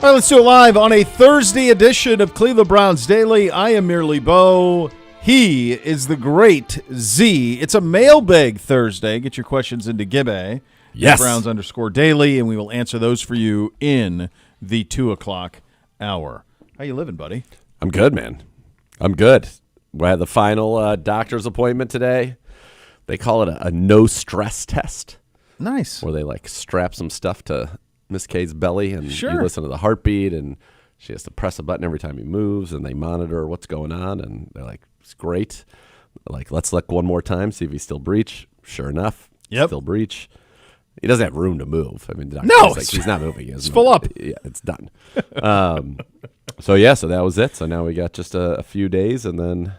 All right, let's do it live on a Thursday edition of Cleveland Browns Daily. I am merely Bo. He is the great Z. It's a mailbag Thursday. Get your questions into Gibbe. Yes. Browns_daily, and we will answer those for you in the 2 o'clock hour. How you living, buddy? I'm good, man. I'm good. We had the final doctor's appointment today. They call it a no-stress test. Nice. Where they, strap some stuff to Miss K's belly, and Sure. you listen to the heartbeat, and she has to press a button every time he moves, and they monitor what's going on, and they're like, it's great. Let's look one more time, see if he's still breech. Sure enough, still breech. He doesn't have room to move. I mean, the doctor's he's not moving. It's full up. Yeah, it's done. So that was it. So now we got just a few days, and then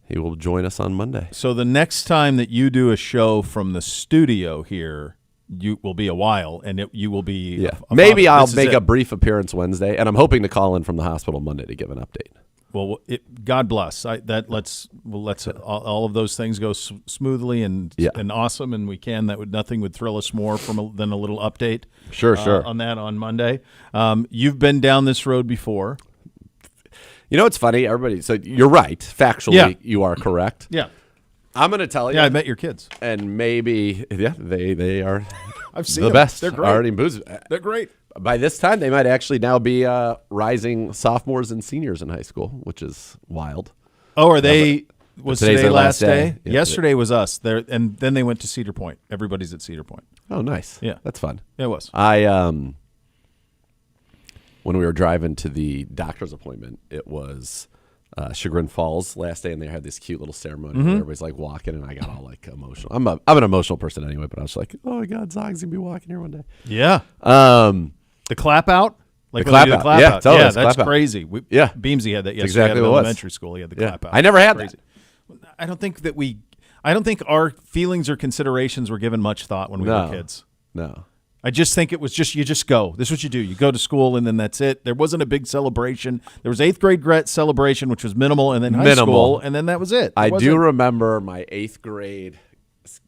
he will join us on Monday. So the next time that you do a show from the studio here, you will be a while, and you will be maybe I'll make a brief appearance Wednesday, and I'm hoping to call in from the hospital Monday to give an update. Well, God bless. Let's all of those things go smoothly and awesome, and we can. Nothing would thrill us more than a little update. Sure. On that on Monday. You've been down this road before. You know, it's funny. Everybody. So you're right. Factually, you are correct. Yeah. I'm going to tell you. Yeah, I met your kids. And maybe, they are I've seen the them. best. They're great. Already booze. They're great. By this time, they might actually now be rising sophomores and seniors in high school, which is wild. Oh, are they? Was today's today their last day? Yeah, Yesterday was us. There, and then they went to Cedar Point. Everybody's at Cedar Point. Oh, nice. Yeah. That's fun. It was. When we were driving to the doctor's appointment, it was Chagrin Falls last day, and they had this cute little ceremony where everybody's walking, and I got all emotional. I'm an emotional person anyway, but I was like, oh my God, Zog's gonna be walking here one day. Yeah. The clap out. The clap out. Yeah, totally. Yeah, that's crazy. Beamsy had that yesterday. Exactly at what elementary school. He had the clap out. I never had that. I don't think our feelings or considerations were given much thought when we were kids. No. I just think it was you just go. This is what you do. You go to school, and then that's it. There wasn't a big celebration. There was 8th grade celebration, which was minimal, and then high school, and then that was it. I do remember my 8th grade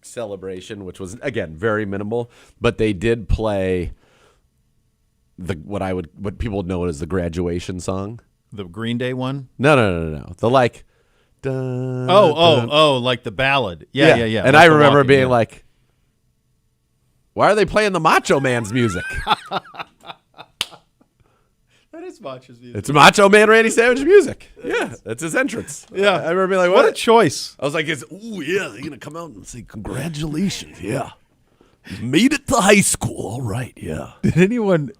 celebration, which was, again, very minimal, but they did play what people would know as the graduation song. The Green Day one? No. The dun, like the ballad. Yeah. And I remember being like, why are they playing the Macho Man's music? That is Macho's music. It's Macho Man Randy Savage music. Yeah, that's his entrance. Yeah. I remember being like, what a choice. I was like, they're going to come out and say, congratulations, yeah. Made it to high school, all right, yeah. Did anyone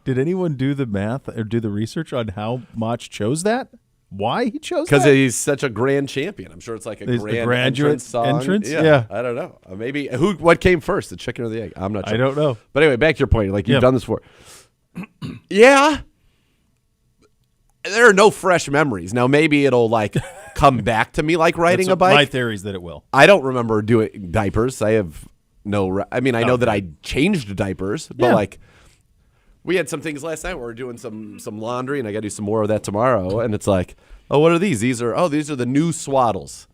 do the math or do the research on how Mach chose that? Why he chose that? Because he's such a grand champion. I'm sure it's like a grand graduate song. Yeah. I don't know. Maybe what came first, the chicken or the egg? I'm not sure. I don't know. But anyway, back to your point. You've done this before. Yeah. There are no fresh memories. Now, maybe it'll come back to me like riding a bike. My theory is that it will. I don't remember doing diapers. I have no. I mean, I know that I changed diapers, but we had some things last night where we're doing some laundry, and I got to do some more of that tomorrow. And it's like, oh, what are these? These are the new swaddles.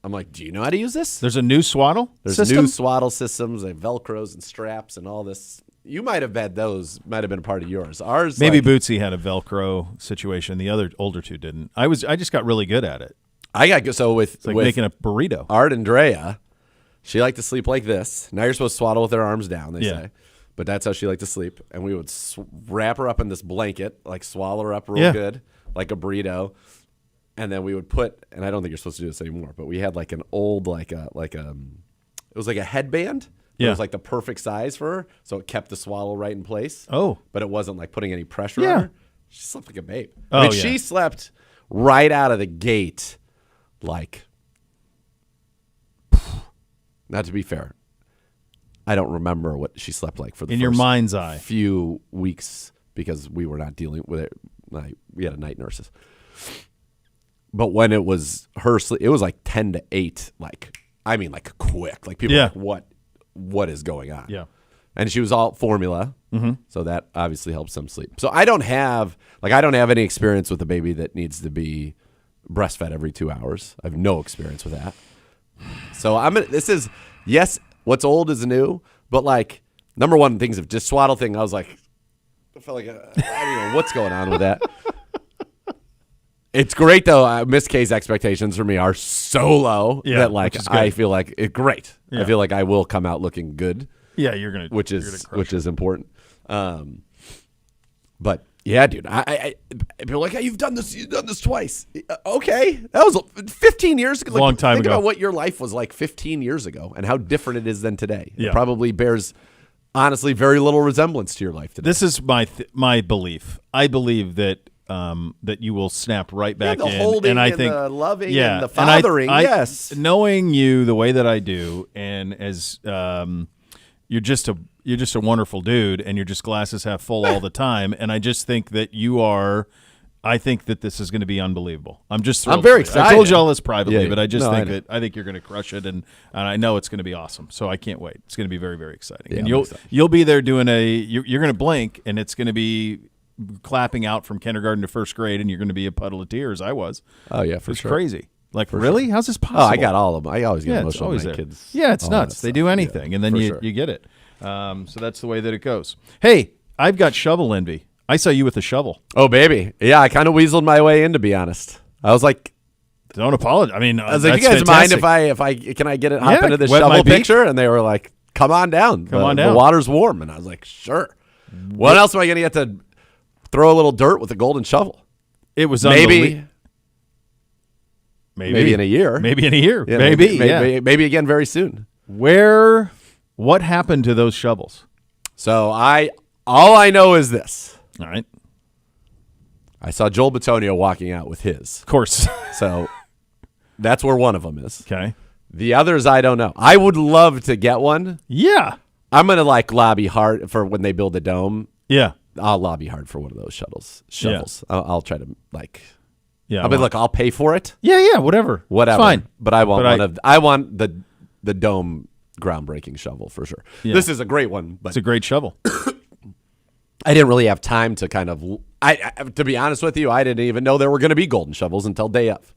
I'm like, do you know how to use this? There's a new swaddle system? New swaddle systems. They have Velcros and straps and all this. You might have had those. Might have been a part of yours. Ours, maybe Bootsy had a Velcro situation. The other older two didn't. I just got really good at it. With making a burrito. Art and Drea, she liked to sleep like this. Now you're supposed to swaddle with her arms down. They say. But that's how she liked to sleep. And we would wrap her up in this blanket, swallow her up real good, like a burrito. And then we would and I don't think you're supposed to do this anymore, but we had an old, it was like a headband. It was the perfect size for her. So it kept the swallow right in place. Oh. But it wasn't putting any pressure on her. She slept like a babe. Oh, she slept right out of the gate, not to be fair. I don't remember what she slept like for the in your mind's eye few weeks because we were not dealing with it. We had a night nurses. But when it was her sleep, it was 10 to 8, quick. People were like, what is going on? Yeah. And she was all formula, so that obviously helps them sleep. So I don't have any experience with a baby that needs to be breastfed every 2 hours. I have no experience with that. So what's old is new, but number one things of just swaddle thing, I was like, I felt like I don't know what's going on with that. It's great though. Miss K's expectations for me are so low that like I feel like it's great. Yeah. I feel like I will come out looking good. Yeah, you're gonna, which is important. But yeah, dude, I feel like you've done this twice. Okay, that was 15 years ago. Like, long time think ago. About what your life was like 15 years ago and how different it is than today. Yeah. It probably bears honestly very little resemblance to your life today. This is my belief. I believe that that you will snap right back the in, holding and I think the loving and the fathering. Yes, knowing you the way that I do, and as you're just a wonderful dude, and you're just glasses half full all the time, and I just think that you are. I think that this is going to be unbelievable. I'm very excited. I told you all this privately, but I just think I think you're going to crush it, and I know it's going to be awesome. So I can't wait. It's going to be very, very exciting. Yeah, and you'll be there doing you're going to blink, and it's going to be clapping out from kindergarten to first grade, and you're going to be a puddle of tears. I was. Oh yeah, for it's sure. Crazy. Like really? How's this possible? Oh, I got all of them. I always get emotional with my kids. Yeah, it's nuts. They do anything, and then you get it. So that's the way that it goes. Hey, I've got shovel envy. I saw you with a shovel. Oh, baby. Yeah, I kind of weaseled my way in, to be honest. I was like, don't apologize. I mean, I was like, you guys fantastic. mind if I can I get it hop into this shovel picture? And they were like, come on down. The water's warm. And I was like, sure. What else am I going to get to throw a little dirt with a golden shovel? It was maybe in a year. Maybe in a year. Yeah, maybe again very soon. What happened to those shovels? So all I know is this. All right. I saw Joel Bitonio walking out with his. Of course. So that's where one of them is. Okay. The others I don't know. I would love to get one. Yeah. I'm going to lobby hard for when they build the dome. Yeah. I'll lobby hard for one of those shovels. Yeah. I'll try to Yeah. I'll be like, I'll pay for it. Yeah, whatever. Whatever. It's fine. But I want I want the dome groundbreaking shovel for sure. Yeah. This is a great one, but it's a great shovel. I didn't really have time to kind of to be honest with you, I didn't even know there were going to be golden shovels until day of.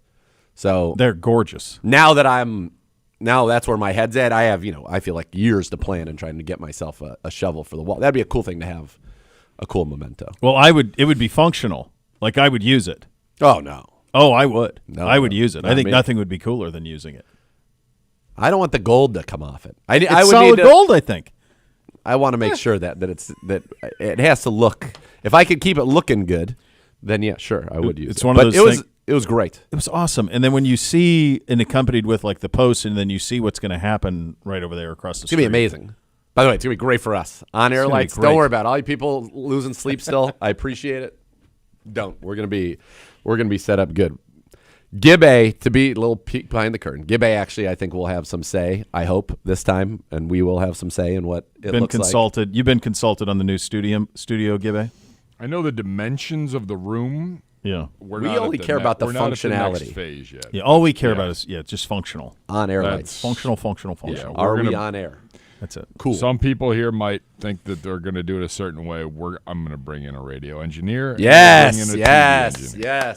So they're gorgeous. Now that's where my head's at. I have, I feel like years to plan and trying to get myself a shovel for the wall. That'd be a cool thing to have, a cool memento. Well, it would be functional. Like I would use it. Oh no. Oh, I would. No, I would use it. I think nothing would be cooler than using it. I don't want the gold to come off it. It's solid gold, I think. I want to make sure that it has to look. If I could keep it looking good, then yeah, sure, I would use it. It's one of those things. It was great. It was awesome. And then when you see and accompanied with the post, and then you see what's going to happen right over there across the street. It's going to be amazing. By the way, it's going to be great for us. On-air lights, don't worry about it. All you people losing sleep still, I appreciate it. Don't. We're going to be set up good. Gibbe, to be a little peek behind the curtain, Gibbe actually I think will have some say, I hope, this time, and we will have some say in what it looks like. You've been consulted on the new studio, Gibbe? I know the dimensions of the room. Yeah. We only care about the functionality. Not at the next phase yet. Yeah, all we care about is just functional. On-air lights. Functional. Yeah, Are we on air? That's it. Cool. Some people here might think that they're going to do it a certain way. I'm going to bring in a radio engineer. Yes.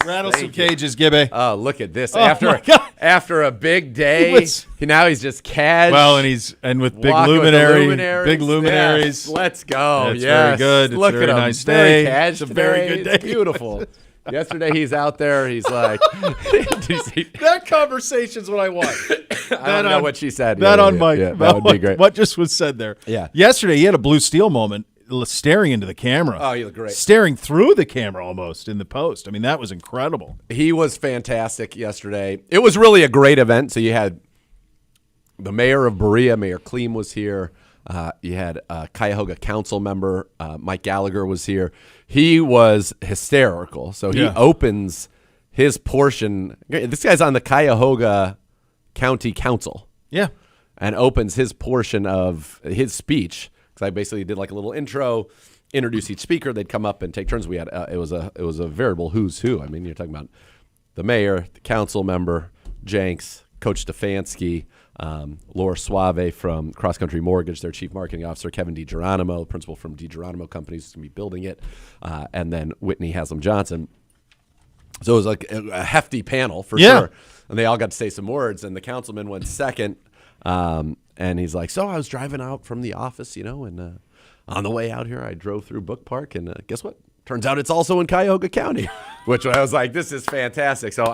Rattle some cages, Gibbe. Oh, look at this. Oh, After a big day, now he's just cash. Well, and with big luminaries. Yes, let's go. That's very good. It's look a very at him. nice day. It's a very good day. It's beautiful. Yesterday he's out there. He's like, that conversation's what I want. I don't know what she said. That on Mike. Yeah, that would be great. What just was said there. Yeah. Yesterday he had a blue steel moment staring into the camera. Oh, you look great. Staring through the camera almost in the post. I mean, that was incredible. He was fantastic yesterday. It was really a great event. So you had the mayor of Berea, Mayor Kleem was here. You had Cuyahoga council member, Mike Gallagher was here. He was hysterical. So he opens his portion. This guy's on the Cuyahoga County Council. Yeah. And opens his portion of his speech. Because I basically did like a little intro, introduce each speaker. They'd come up and take turns. We had it was a veritable who's who. I mean, you're talking about the mayor, the council member, Jenks, Coach Stefanski, Laura Suave from Cross Country Mortgage, their chief marketing officer, Kevin DiGeronimo, principal from DiGeronimo Companies, is going to be building it, and then Whitney Haslam Johnson. So it was like a hefty panel for sure. And they all got to say some words, and the councilman went second, and he's like, so I was driving out from the office, and on the way out here, I drove through Book Park, and guess what? Turns out it's also in Cuyahoga County, which I was like, this is fantastic. So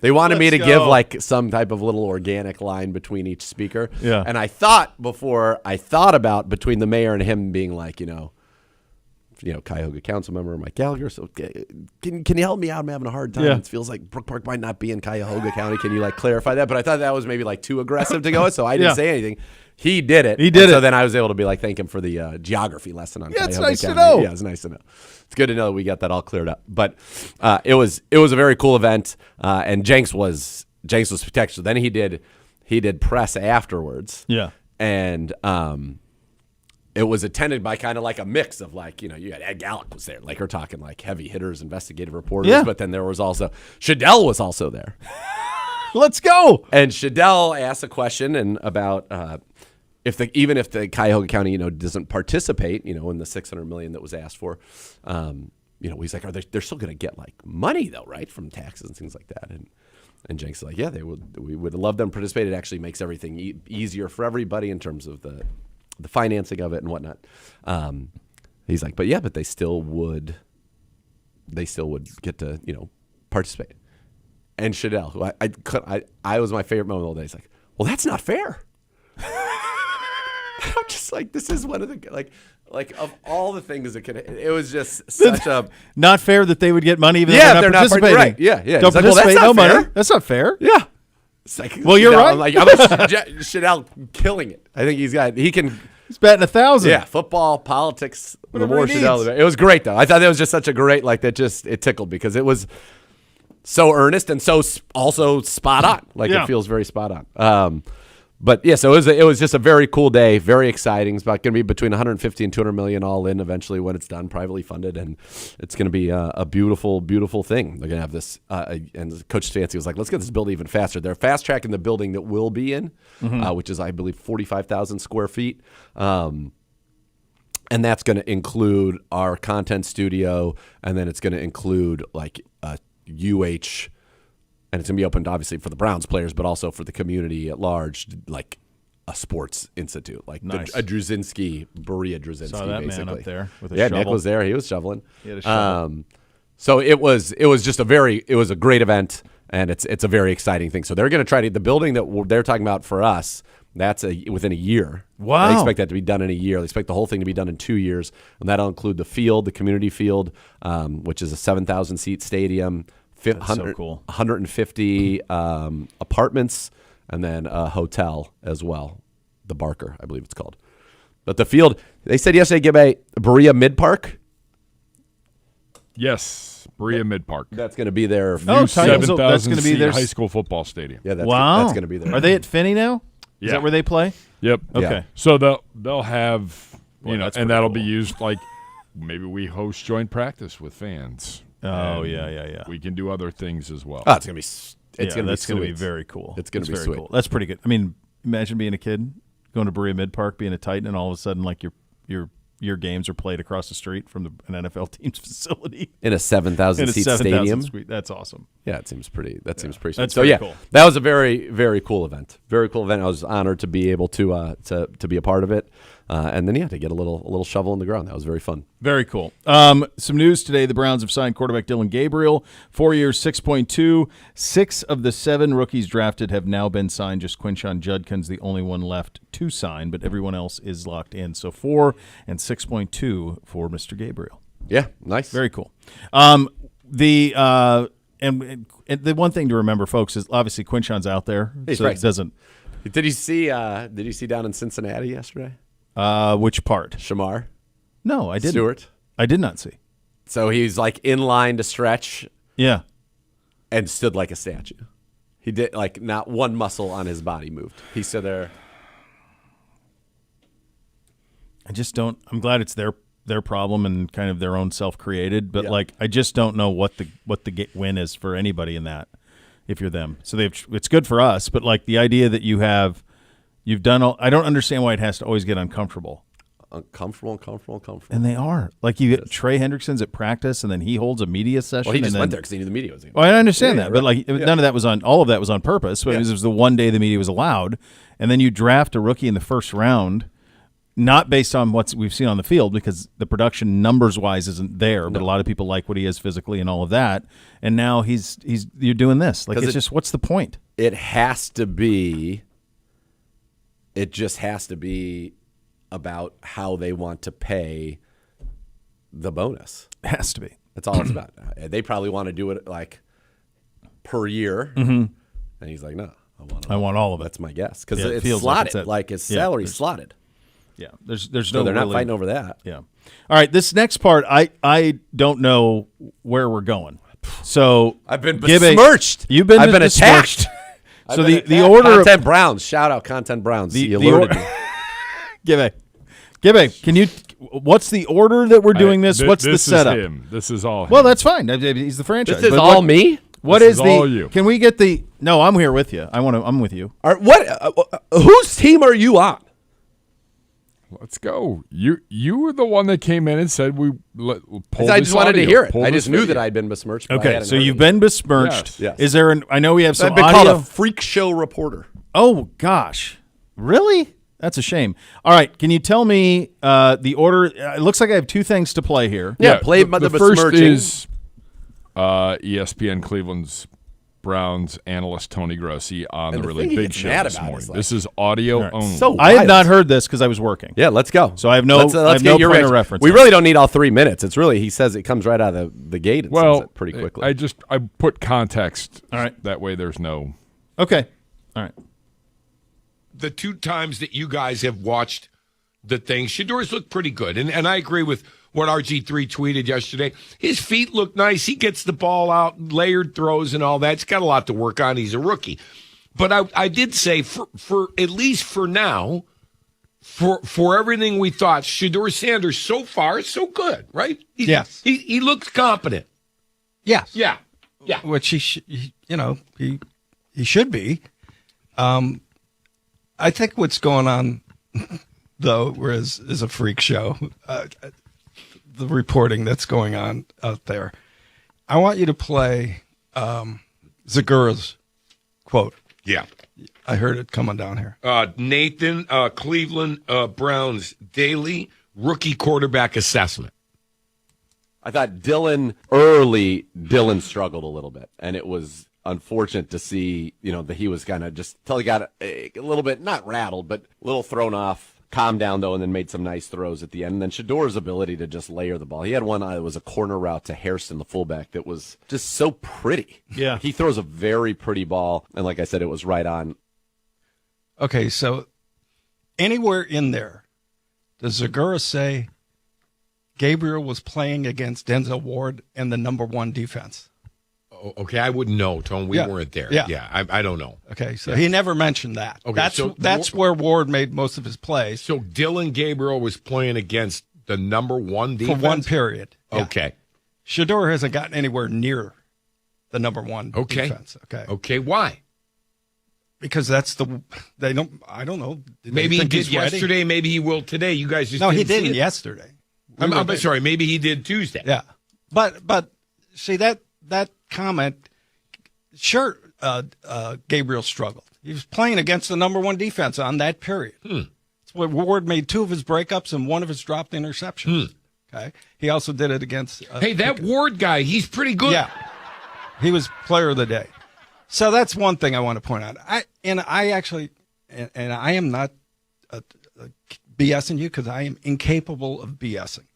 they wanted me to give like some type of little organic line between each speaker. Yeah. And I thought about between the mayor and him being like, Cuyahoga council member Mike Gallagher. So can you help me out? I'm having a hard time. Yeah. It feels like Brook Park might not be in Cuyahoga County. Can you like clarify that? But I thought that was maybe like too aggressive to go with, so I didn't say anything. He did it. So then I was able to be like, thank him for the geography lesson on Cuyahoga County. It's nice to know. Yeah, it's nice to know. It's good to know that we got that all cleared up. But it was a very cool event, and Jenks was spectacular. Then he did press afterwards. Yeah. And it was attended by kind of like a mix of like, you got Ed Gallick was there. Like we're talking like heavy hitters, investigative reporters. Yeah. But then there was also Shadell was also there. Let's go. And Shadell asked a question and about even if the Cuyahoga County, doesn't participate, in the $600 million that was asked for, he's like, they're still going to get like money though, right, from taxes and things like that. And Jenks is like, yeah, we would love them to participate. It actually makes everything easier for everybody in terms of the financing of it and whatnot. He's like, but they still would get to participate. And Shadell, who I was my favorite moment of the day. He's like, well, that's not fair. I'm just like, this is one of the like of all the things that could. It was just such a not fair that they would get money even though they're not participating. Right? Yeah. Don't like, participate, well, no money. That's not fair. Yeah. It's like, well, you're right. I'm like Shadell killing it. I think he can. He's batting 1,000. Yeah, football, politics. Whatever the more he Shadell, needs. it was great though. I thought that was just such a great it tickled because it was so earnest and so also spot on. It feels very spot on. But yeah, so it was just a very cool day, very exciting. It's about going to be between 150 and 200 million all in eventually when it's done, privately funded, and it's going to be a beautiful, beautiful thing. They're going to have this, and Coach Stefanski was like, "Let's get this built even faster." They're fast tracking the building that we'll be in, which is I believe 45,000 square feet, and that's going to include our content studio, and then it's going to include like a UH. And it's going to be opened, obviously, for the Browns players, but also for the community at large, like a sports institute, like nice. a Berea Drzinski, Saw that basically. man up there with a shovel. Nick was there. He was shoveling. He had a shovel. So it was just a great event, and it's a very exciting thing. So they're going to try to the building that they're talking about for us. That's within a year. Wow. They expect that to be done in a year. They expect the whole thing to be done in 2 years, and that'll include the field, the community field, which is a 7,000 seat stadium. That's so cool. 150 apartments, and then a hotel as well. The Barker, I believe it's called. But the field, they said yesterday, give a Berea Mid-Park. Yes, Berea Mid-Park. That's going to be their New that's going 7,000 to be seat their high school football stadium. Yeah, that's going to be there. Are they at Finney now? Is Yeah. that where they play? Yep. Okay. Yeah. So they'll have, Boy, that's and pretty that'll cool. be used like maybe we host joint practice with fans. Oh, And yeah. We can do other things as well. Oh, it's going to be That's going to be sweet. very cool. It's gonna be very sweet. cool. That's pretty good. I mean, imagine being a kid, going to Berea Mid Park, being a Titan, and all of a sudden, like your games are played across the street from an NFL team's facility In a 7,000 seat stadium. That's awesome. Yeah, it seems pretty. That seems pretty. That's sweet. So very yeah, cool. that was a very, very cool event. Very cool event. I was honored to be able to be a part of it, and then to get a little shovel in the ground. That was very fun. Very cool. Some news today. The Browns have signed quarterback Dylan Gabriel, 4 years, 6.2. 6 of the 7 rookies drafted have now been signed. Just Quinshon Judkins, the only one left to sign, but everyone else is locked in. So 4 and 6.2 for Mr. Gabriel. Yeah, nice. Very cool. The one thing to remember, folks, is obviously Quinshon's out there, He's so right. it doesn't. Did you see down in Cincinnati yesterday? Which part? Shamar No, I didn't. Stewart. I did not see. So he's like in line to stretch Yeah. and stood like a statue. He did like not one muscle on his body moved. He stood there. I just don't. I'm glad it's their problem and kind of their own self-created, but Yeah. I just don't know what the win is for anybody in that. If you're them, so it's good for us, but like the idea that you've done all. I don't understand why it has to always get uncomfortable. Uncomfortable. And they are like you get Trey Hendrickson's at practice, and then he holds a media session. Well, he just and then, went there because he knew the media was going. Well, I understand Yeah, that, right. but like none of that was on. All of that was on purpose. But Yeah. it was the one day the media was allowed, and then you draft a rookie in the first round, not based on what we've seen on the field, because the production numbers-wise isn't there, but a lot of people like what he is physically and all of that. And now you're doing this. Like, it's just, what's the point? It just has to be about how they want to pay the bonus. It has to be. That's all it's about. They probably want to do it like per year. Mm-hmm. And he's like, no, I want all of it. That's my guess. Because it it's feels slotted. like His salary's slotted. Yeah, there's no. So they're not fighting over that. Yeah. All right, this next part, I don't know where we're going. So I've been besmirched. You've been. I've been besmirched. attacked. So the order Content of Browns. Shout out Content Browns. He alerted me. Gibby, can you? What's the order that we're doing this? What's the setup? Is him. This is all him. Well, that's fine. He's the franchise. This is all me. What This is is the? all you. Can we get the? No, I'm here with you. I'm with you. Whose team are you on? Let's go. You were the one that came in and said pull I just wanted to hear it. I just knew video. that I'd been besmirched. Okay, so you've been besmirched. Yes. Is there I know we have some I've been audio. called a freak show reporter. Oh gosh, really? That's a shame. All right, can you tell me the order? It looks like I have two things to play here. Yeah, play the first besmirching. is ESPN Cleveland's Browns analyst Tony Grossi on And the the Really thing he Big gets Show mad this about morning. is, like- This is audio right. only. So I had wild. not heard this because I was working. Yeah, let's go. So I have no. Let's I have get no your point of reaction. reference. We really don't need all 3 minutes. It's really, he says it comes right out of the gate. And says it pretty quickly. I put context. All right. That way there's no. Okay. All right. The 2 times that you guys have watched the thing, Shador's looked pretty good. And I agree with what RG3 tweeted yesterday. His feet look nice. He gets the ball out, layered throws and all that. He's got a lot to work on. He's a rookie. But I did say, for at least for now, for everything we thought, Shador Sanders so far is so good, right? Yes. He looks competent. Yes. Yeah. Which he should be. I think what's going on, though, is a freak show. The reporting that's going on out there. I want you to play Zagura's quote. Yeah. I heard it coming down here. Nathan, Cleveland Browns daily rookie quarterback assessment. I thought Dylan struggled a little bit, and it was unfortunate to see, that he was kind of just until he got a little bit, not rattled, but a little thrown off. Calmed down, though, and then made some nice throws at the end. And then Shador's ability to just layer the ball. He had one that was a corner route to Hairston, the fullback, that was just so pretty. Yeah. He throws a very pretty ball, and like I said, it was right on. Okay, so anywhere in there, does Zagura say Gabriel was playing against Denzel Ward and the number 1 defense? Okay, I wouldn't know, Tone. We weren't there. Yeah. I don't know. Okay, so he never mentioned that. Okay, that's where Ward made most of his plays. So Dylan Gabriel was playing against the number 1 defense? For one period. Yeah. Okay. Shador hasn't gotten anywhere near the number 1 defense. Okay. Okay, why? Because I don't know. Maybe he did yesterday, maybe he will today. You guys just No, he didn't see didn't it? yesterday. I'm sorry, maybe he did Tuesday. Yeah. But see that comment, sure, Gabriel struggled. He was playing against the number 1 defense on that period. It's where Ward made 2 of his breakups and 1 of his dropped interceptions. Okay. He also did it against. Hey, that Ward guy, he's pretty good. Yeah. He was player of the day. So that's one thing I want to point out. I am not BSing you because I am incapable of BSing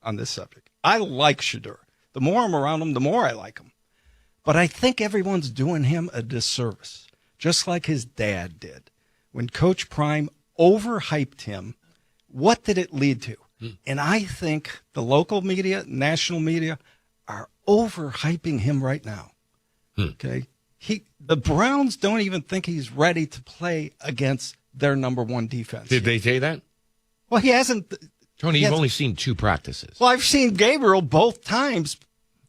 on this subject. I like Shador. The more I'm around him, the more I like him. But I think everyone's doing him a disservice, just like his dad did. When Coach Prime overhyped him, what did it lead to? And I think the local media, national media, are overhyping him right now. Okay? The Browns don't even think he's ready to play against their number 1 defense. Did they say that? Well, he hasn't. Tony, you've only seen 2 practices. Well, I've seen Gabriel both times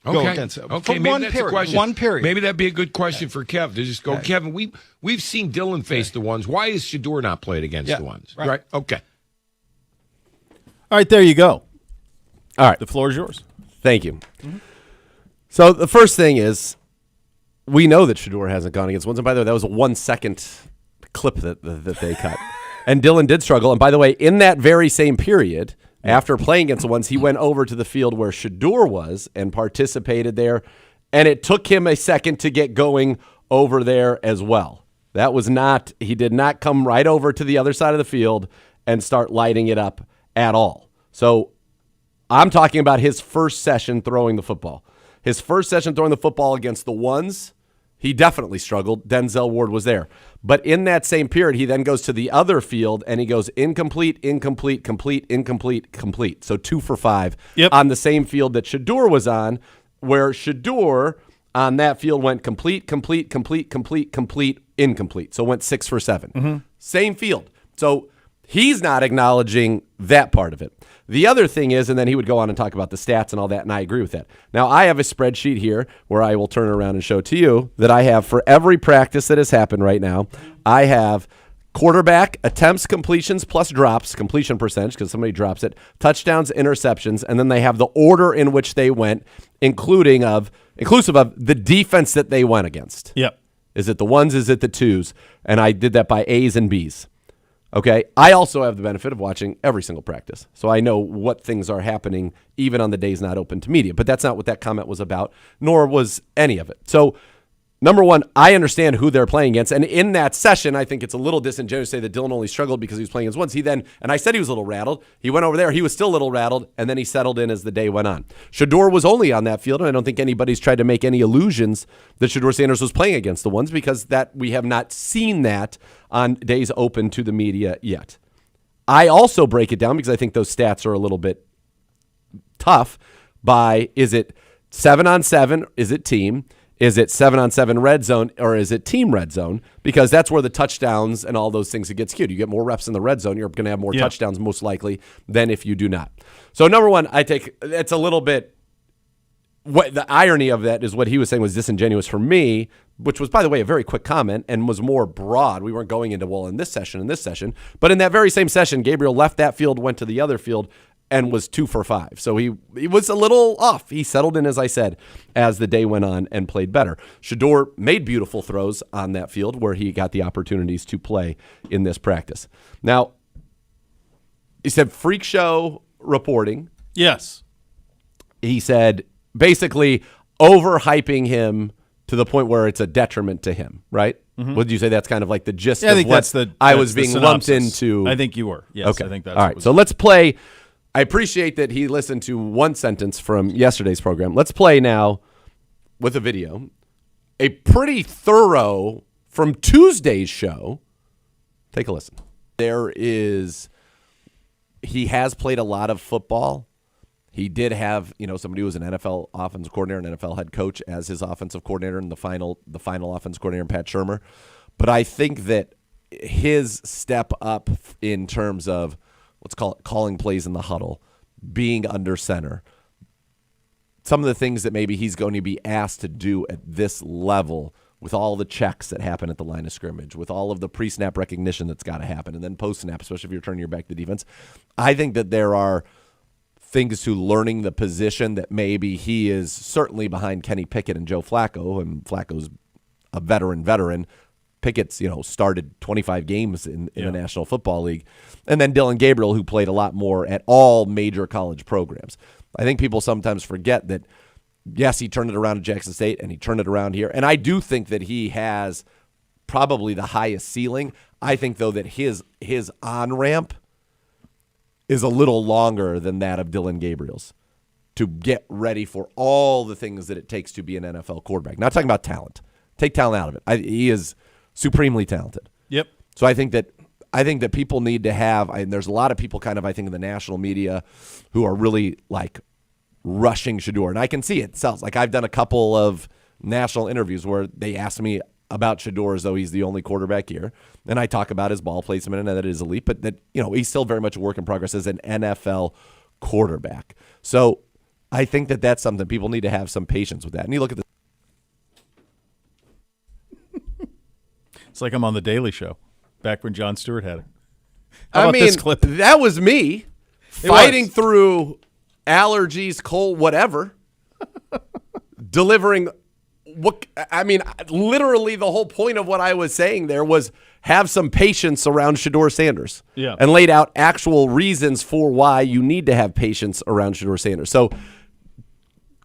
go against him. Okay, For maybe one that's period. a question. One period. Maybe that'd be a good question for Kev to just go, Kevin, we've seen Dylan face the ones. Why is Shador not played against the ones? Right. Okay. All right, there you go. All right. The floor is yours. Thank you. So the first thing is, we know that Shador hasn't gone against ones. And by the way, that was a 1 second clip that they cut. And Dylan did struggle. And by the way, in that very same period, after playing against the ones, he went over to the field where Shedeur was and participated there. And it took him a second to get going over there as well. He did not come right over to the other side of the field and start lighting it up at all. So I'm talking about his first session throwing the football. His first session throwing the football against the ones, he definitely struggled. Denzel Ward was there. But in that same period, he then goes to the other field, and he goes incomplete, incomplete, complete, incomplete, complete. So 2 for 5 on the same field that Shedeur was on, where Shedeur on that field went complete, complete, complete, complete, complete, incomplete. So went 6 for 7. Same field. So he's not acknowledging that part of it. The other thing is, and then he would go on and talk about the stats and all that, and I agree with that. Now, I have a spreadsheet here where I will turn around and show to you that I have for every practice that has happened right now. I have quarterback attempts, completions, plus drops, completion percentage, because somebody drops it, touchdowns, interceptions, and then they have the order in which they went, inclusive of the defense that they went against. Yep. Is it the ones? Is it the twos? And I did that by A's and B's. Okay, I also have the benefit of watching every single practice, so I know what things are happening even on the days not open to media, but that's not what that comment was about, nor was any of it. So, number one, I understand who they're playing against, and in that session, I think it's a little disingenuous to say that Dylan only struggled because he was playing against ones. And I said he was a little rattled. He went over there, he was still a little rattled, and then he settled in as the day went on. Shedeur was only on that field, and I don't think anybody's tried to make any illusions that Shedeur Sanders was playing against the ones, because that we have not seen that on days open to the media yet. I also break it down because I think those stats are a little bit tough by, is it 7-on-7? Is it team? Is it 7-on-7 red zone, or is it team red zone? Because that's where the touchdowns and all those things, it gets skewed. You get more reps in the red zone, you're going to have more touchdowns most likely than if you do not. So number one, it's a little bit, what the irony of that is what he was saying was disingenuous for me, which was, by the way, a very quick comment and was more broad. We weren't going into, in this session. But in that very same session, Gabriel left that field, went to the other field, and was 2 for 5. So he was a little off. He settled in, as I said, as the day went on and played better. Shedeur made beautiful throws on that field where he got the opportunities to play in this practice. Now, he said freak show reporting. Yes. He said basically overhyping him to the point where it's a detriment to him, right? Mm-hmm. Would you say that's kind of like the gist of what I was being lumped into? I think you were. Yes, okay. I think that's all right. So let's play. I appreciate that he listened to one sentence from yesterday's program. Let's play now with a video, a pretty thorough from Tuesday's show. Take a listen. He has played a lot of football. He did have, somebody who was an NFL offensive coordinator, an NFL head coach as his offensive coordinator, and the final offensive coordinator, Pat Shurmur. But I think that his step up in terms of, let's call it calling plays in the huddle, being under center, some of the things that maybe he's going to be asked to do at this level with all the checks that happen at the line of scrimmage, with all of the pre-snap recognition that's got to happen, and then post-snap, especially if you're turning your back to the defense. I think that there are things to learning the position that maybe he is certainly behind Kenny Pickett and Joe Flacco, and Flacco's a veteran. Pickett's, started 25 games in the National Football League. And then Dylan Gabriel, who played a lot more at all major college programs. I think people sometimes forget that, yes, he turned it around at Jackson State, and he turned it around here. And I do think that he has probably the highest ceiling. I think, though, that his on-ramp is a little longer than that of Dylan Gabriel's to get ready for all the things that it takes to be an NFL quarterback. Not talking about talent. Take talent out of it. He is supremely talented. Yep. So I think that people need to have, and there's a lot of people kind of, I think, in the national media who are really like rushing Shedeur. And I can see it. Sounds like I've done a couple of national interviews where they ask me about Shedeur as though he's the only quarterback here. And I talk about his ball placement and that it is elite, but that, he's still very much a work in progress as an NFL quarterback. So I think that that's something people need to have some patience with that. And you look at the It's like I'm on the Daily Show, back when Jon Stewart had it. How about this clip? That was me fighting through allergies, cold, whatever, delivering literally the whole point of what I was saying there was have some patience around Shedeur Sanders. Yeah. And laid out actual reasons for why you need to have patience around Shedeur Sanders. So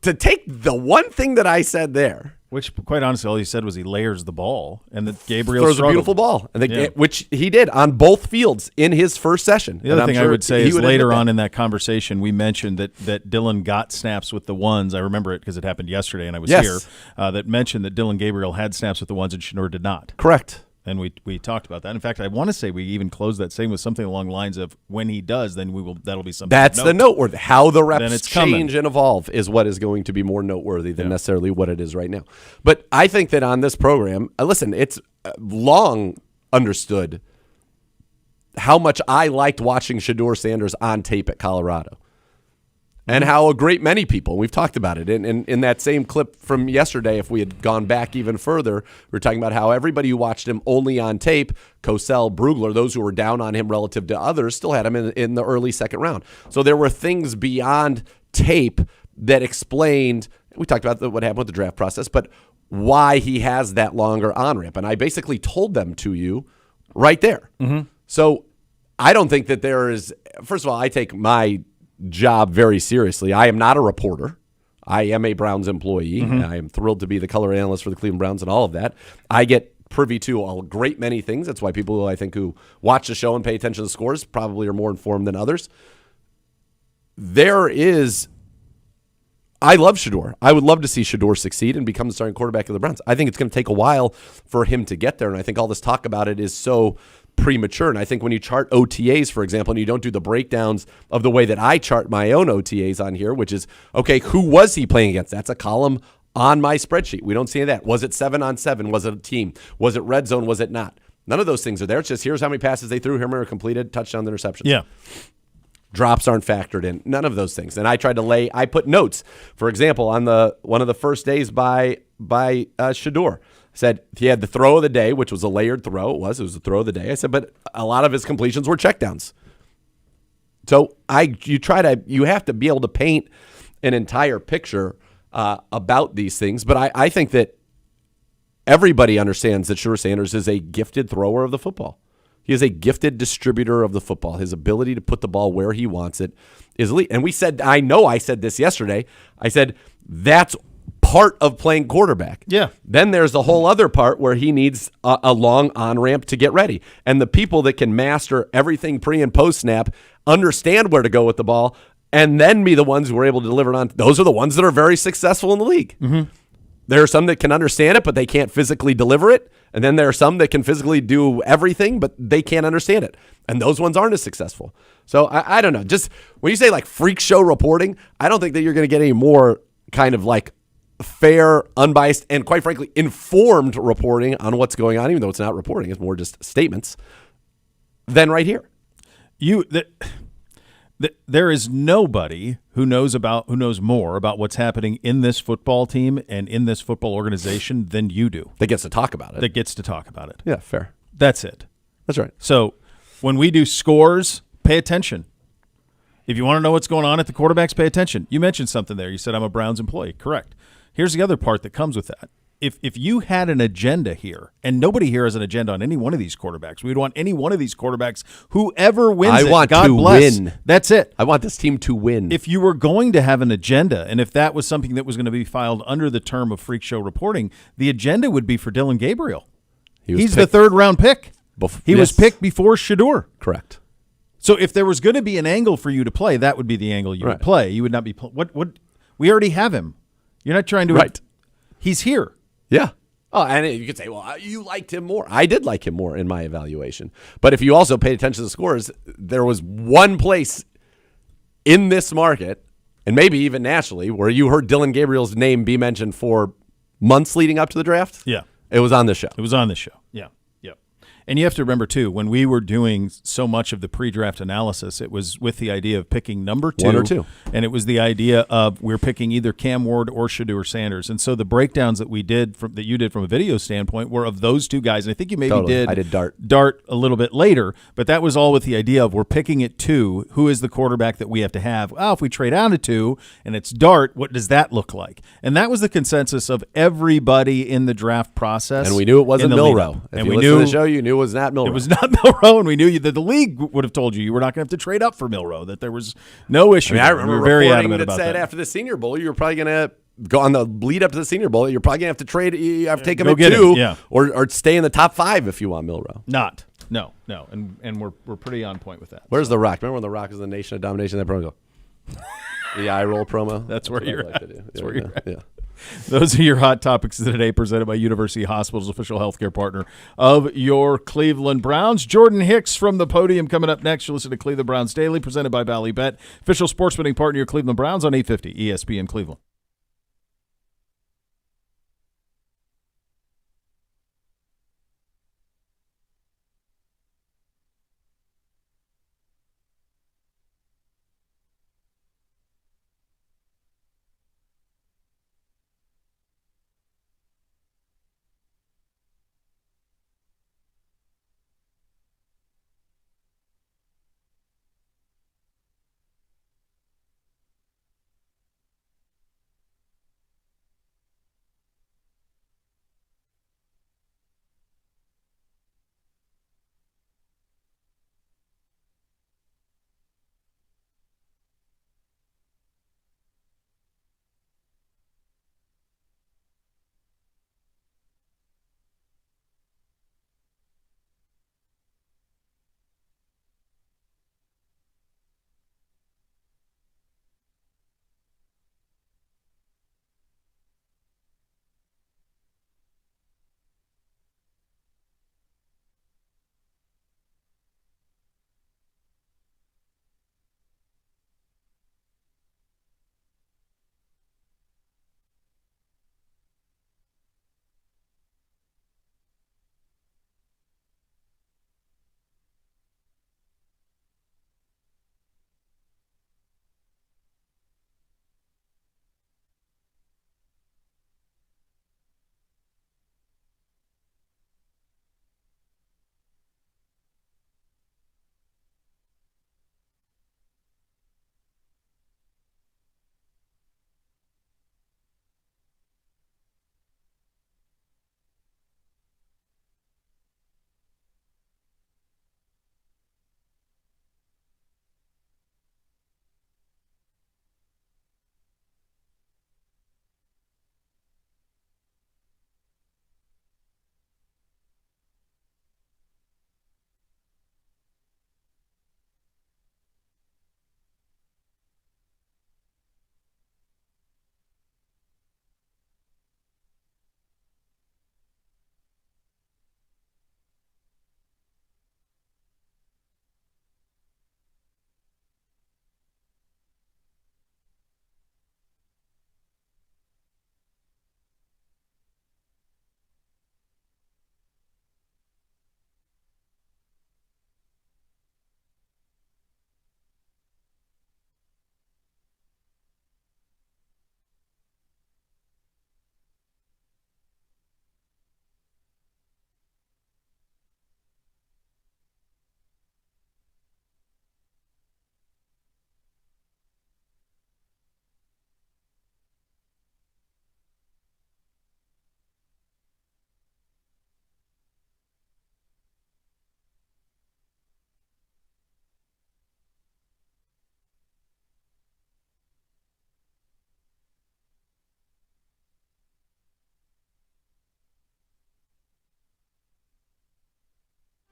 to take the one thing that I said there, which, quite honestly, all he said was he layers the ball, and that Gabriel throws struggled. a beautiful ball, and which he did on both fields in his first session. The other thing I would say is later on in that conversation, we mentioned that Dylan got snaps with the ones. I remember it because it happened yesterday, and I was here. That mentioned that Dylan Gabriel had snaps with the ones, and Shedeur did not. Correct. And we talked about that. In fact, I want to say we even closed that saying with something along the lines of when he does, then that'll be something. That's the noteworthy. How the reps change coming. and evolve is what is going to be more noteworthy than necessarily what it is right now. But I think that on this program, listen, it's long understood how much I liked watching Shedeur Sanders on tape at Colorado. And how a great many people, we've talked about it in that same clip from yesterday, if we had gone back even further, we were talking about how everybody who watched him only on tape, Cosell, Brugler, those who were down on him relative to others, still had him in the early second round. So there were things beyond tape that explained, we talked about what happened with the draft process, but why he has that longer on-ramp. And I basically told them to you right there. Mm-hmm. So I don't think that there is, first of all, I take my job very seriously. I am not a reporter. I am a Browns employee. Mm-hmm. I am thrilled to be the color analyst for the Cleveland Browns and all of that. I get privy to a great many things. That's why people who watch the show and pay attention to the scores probably are more informed than others. I love Shedeur. I would love to see Shedeur succeed and become the starting quarterback of the Browns. I think it's going to take a while for him to get there, and I think all this talk about it is so premature. And I think when you chart OTAs, for example, and you don't do the breakdowns of the way that I chart my own OTAs on here, which is, okay, who was he playing against? That's a column on my spreadsheet. We don't see that. Was it 7-on-7? Was it a team? Was it red zone? Was it not? None of those things are there. It's just here's how many passes they threw, how many were completed, touchdown, interceptions. Yeah. Drops aren't factored in. None of those things. And I tried to I put notes. For example, on one of the first days by Shedeur, said he had the throw of the day, which was a layered throw. It was the throw of the day. I said, but a lot of his completions were checkdowns. So you have to be able to paint an entire picture about these things. But I think that everybody understands that Shedeur Sanders is a gifted thrower of the football. He is a gifted distributor of the football. His ability to put the ball where he wants it is elite. And I said this yesterday. I said, that's part of playing quarterback. Yeah. Then there's the whole other part where he needs a long on-ramp to get ready. And the people that can master everything pre and post snap, understand where to go with the ball, and then be the ones who are able to deliver it on. Those are the ones that are very successful in the league. Mm-hmm. There are some that can understand it, but they can't physically deliver it. And then there are some that can physically do everything, but they can't understand it. And those ones aren't as successful. So I don't know. Just when you say like freak show reporting, I don't think that you're going to get any more kind of like fair, unbiased, and quite frankly, informed reporting on what's going on, even though it's not reporting, it's more just statements, than right here. There is nobody who knows more about what's happening in this football team and in this football organization than you do. That gets to talk about it. Yeah, fair. That's it. That's right. So when we do scores, pay attention. If you want to know what's going on at the quarterbacks, pay attention. You mentioned something there. You said I'm a Browns employee. Correct. Here's the other part that comes with that. If you had an agenda here, and nobody here has an agenda on any one of these quarterbacks, we would want any one of these quarterbacks, whoever wins God bless. Win. That's it. I want this team to win. If you were going to have an agenda, and if that was something that was going to be filed under the term of freak show reporting, the agenda would be for Dylan Gabriel. He's the third-round pick. He was picked before Shedeur. Correct. So if there was going to be an angle for you to play, that would be the angle you would play. You would not be what we already have him. You're not trying to right. He's here. Yeah. Oh, and you could say, well, you liked him more. I did like him more in my evaluation. But if you also paid attention to the scores, there was one place in this market, and maybe even nationally, where you heard Dylan Gabriel's name be mentioned for months leading up to the draft. Yeah. It was on this show. Yeah. And you have to remember, too, when we were doing so much of the pre-draft analysis, it was with the idea of picking number 2. 1 or 2. And it was the idea of we're picking either Cam Ward or Shedeur Sanders. And so the breakdowns that you did from a video standpoint were of those 2 guys. And I think you maybe Totally. I did Dart a little bit later, but that was all with the idea of we're picking at 2. Who is the quarterback that we have to have? Oh, if we trade down to 2 and it's Dart, what does that look like? And that was the consensus of everybody in the draft process. And we knew it wasn't Milroe. If And you we listen knew to the show, you knew it was not Milroe. it was not Milroe, and we knew that the league would have told you were not going to have to trade up for Milroe, that there was no issue. I there. remember we were very reporting adamant that about said that. after the Senior Bowl, you were probably going to go on the lead up to the Senior Bowl. You're probably going to have to trade. You have to take him Go at get 2, him, yeah. or stay in the top 5 if you want Milroe. No, and we're pretty on point with that. Where's The Rock? Remember when The Rock was the Nation of Domination? That promo go. The eye roll promo. That's where what I you're like at. to do. That's where you're at. Yeah. Those are your hot topics today, presented by University Hospital's official healthcare partner of your Cleveland Browns. Jordan Hicks from the podium coming up next. You'll listen to Cleveland Browns Daily, presented by Bally Bet, official sports betting partner of your Cleveland Browns on 850 ESPN Cleveland.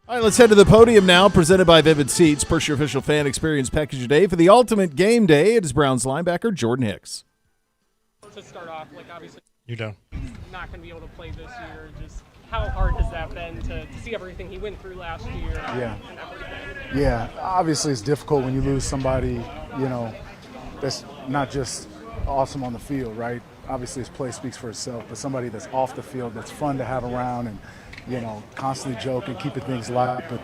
All right, let's head to the podium now, presented by Vivid Seats. Push your official fan experience package today for the ultimate game day. It is Browns linebacker Jordan Hicks. To start off, like obviously You're done. not going to be able to play this year. Just how hard has that been to see everything he went through last year? Yeah. And everything? Yeah, obviously it's difficult when you lose somebody, that's not just awesome on the field, right? Obviously his play speaks for itself, but somebody that's off the field that's fun to have around and constantly joking, keeping things light, but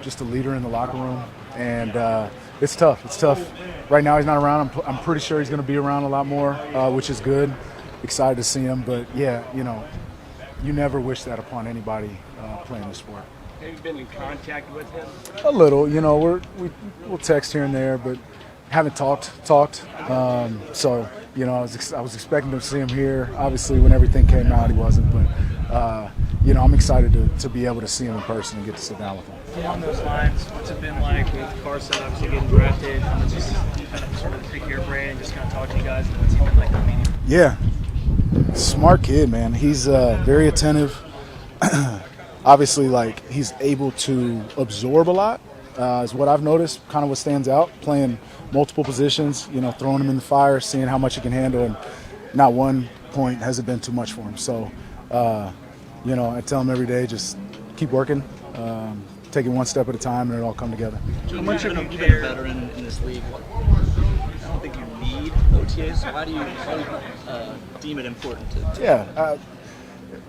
just a leader in the locker room. And it's tough. It's tough. Right now he's not around. I'm pretty sure he's going to be around a lot more, which is good. Excited to see him. But, yeah, you never wish that upon anybody playing the sport. Have you been in contact with him? A little. We'll text here and there, but haven't talked. So, I was expecting to see him here. Obviously, when everything came out, he wasn't. But, I'm excited to be able to see him in person and get to sit down with him. Along those lines, what's it been like with Carson obviously getting drafted? Just kind of sort of pick your brain, just kind of talk to you guys, and what's he been like in the meeting? Yeah, smart kid, man. He's very attentive. Obviously, he's able to absorb a lot, is what I've noticed. Kind of what stands out, playing multiple positions, throwing him in the fire, seeing how much he can handle, and not one point has it been too much for him. So, I tell him every day, just keep working, taking one step at a time, and it'll all come together. How much of you been a veteran in this league? I don't think you need OTAs. So why do you deem it important to? Yeah,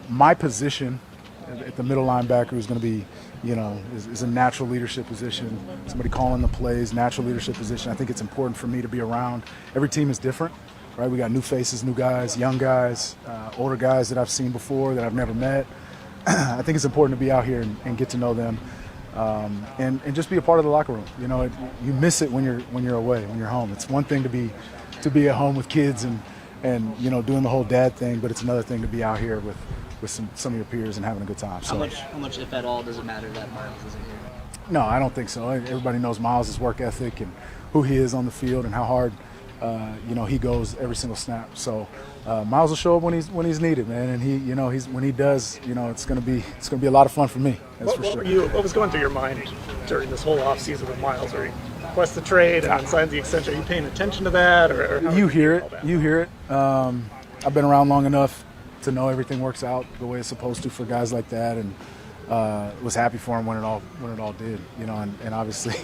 my position at the middle linebacker is going to be, is a natural leadership position. Somebody calling the plays, natural leadership position. I think it's important for me to be around. Every team is different, right? We got new faces, new guys, young guys, older guys that I've seen before that I've never met. I think it's important to be out here and get to know them, and just be a part of the locker room. You miss it when you're away, when you're home. It's one thing to be at home with kids and doing the whole dad thing, but it's another thing to be out here with some of your peers and having a good time. So, how much, if at all, does it matter that Miles isn't here? No, I don't think so. Everybody knows Miles' work ethic and who he is on the field and how hard he goes every single snap. So Miles will show up when he's needed, man. And when he does, it's gonna be a lot of fun for me. That's for sure. What was going through your mind during this whole offseason with Miles? Or he requests the trade and then signs the extension? Are you paying attention to that, or you hear it? I've been around long enough to know everything works out the way it's supposed to for guys like that, and was happy for him when it all did. And obviously,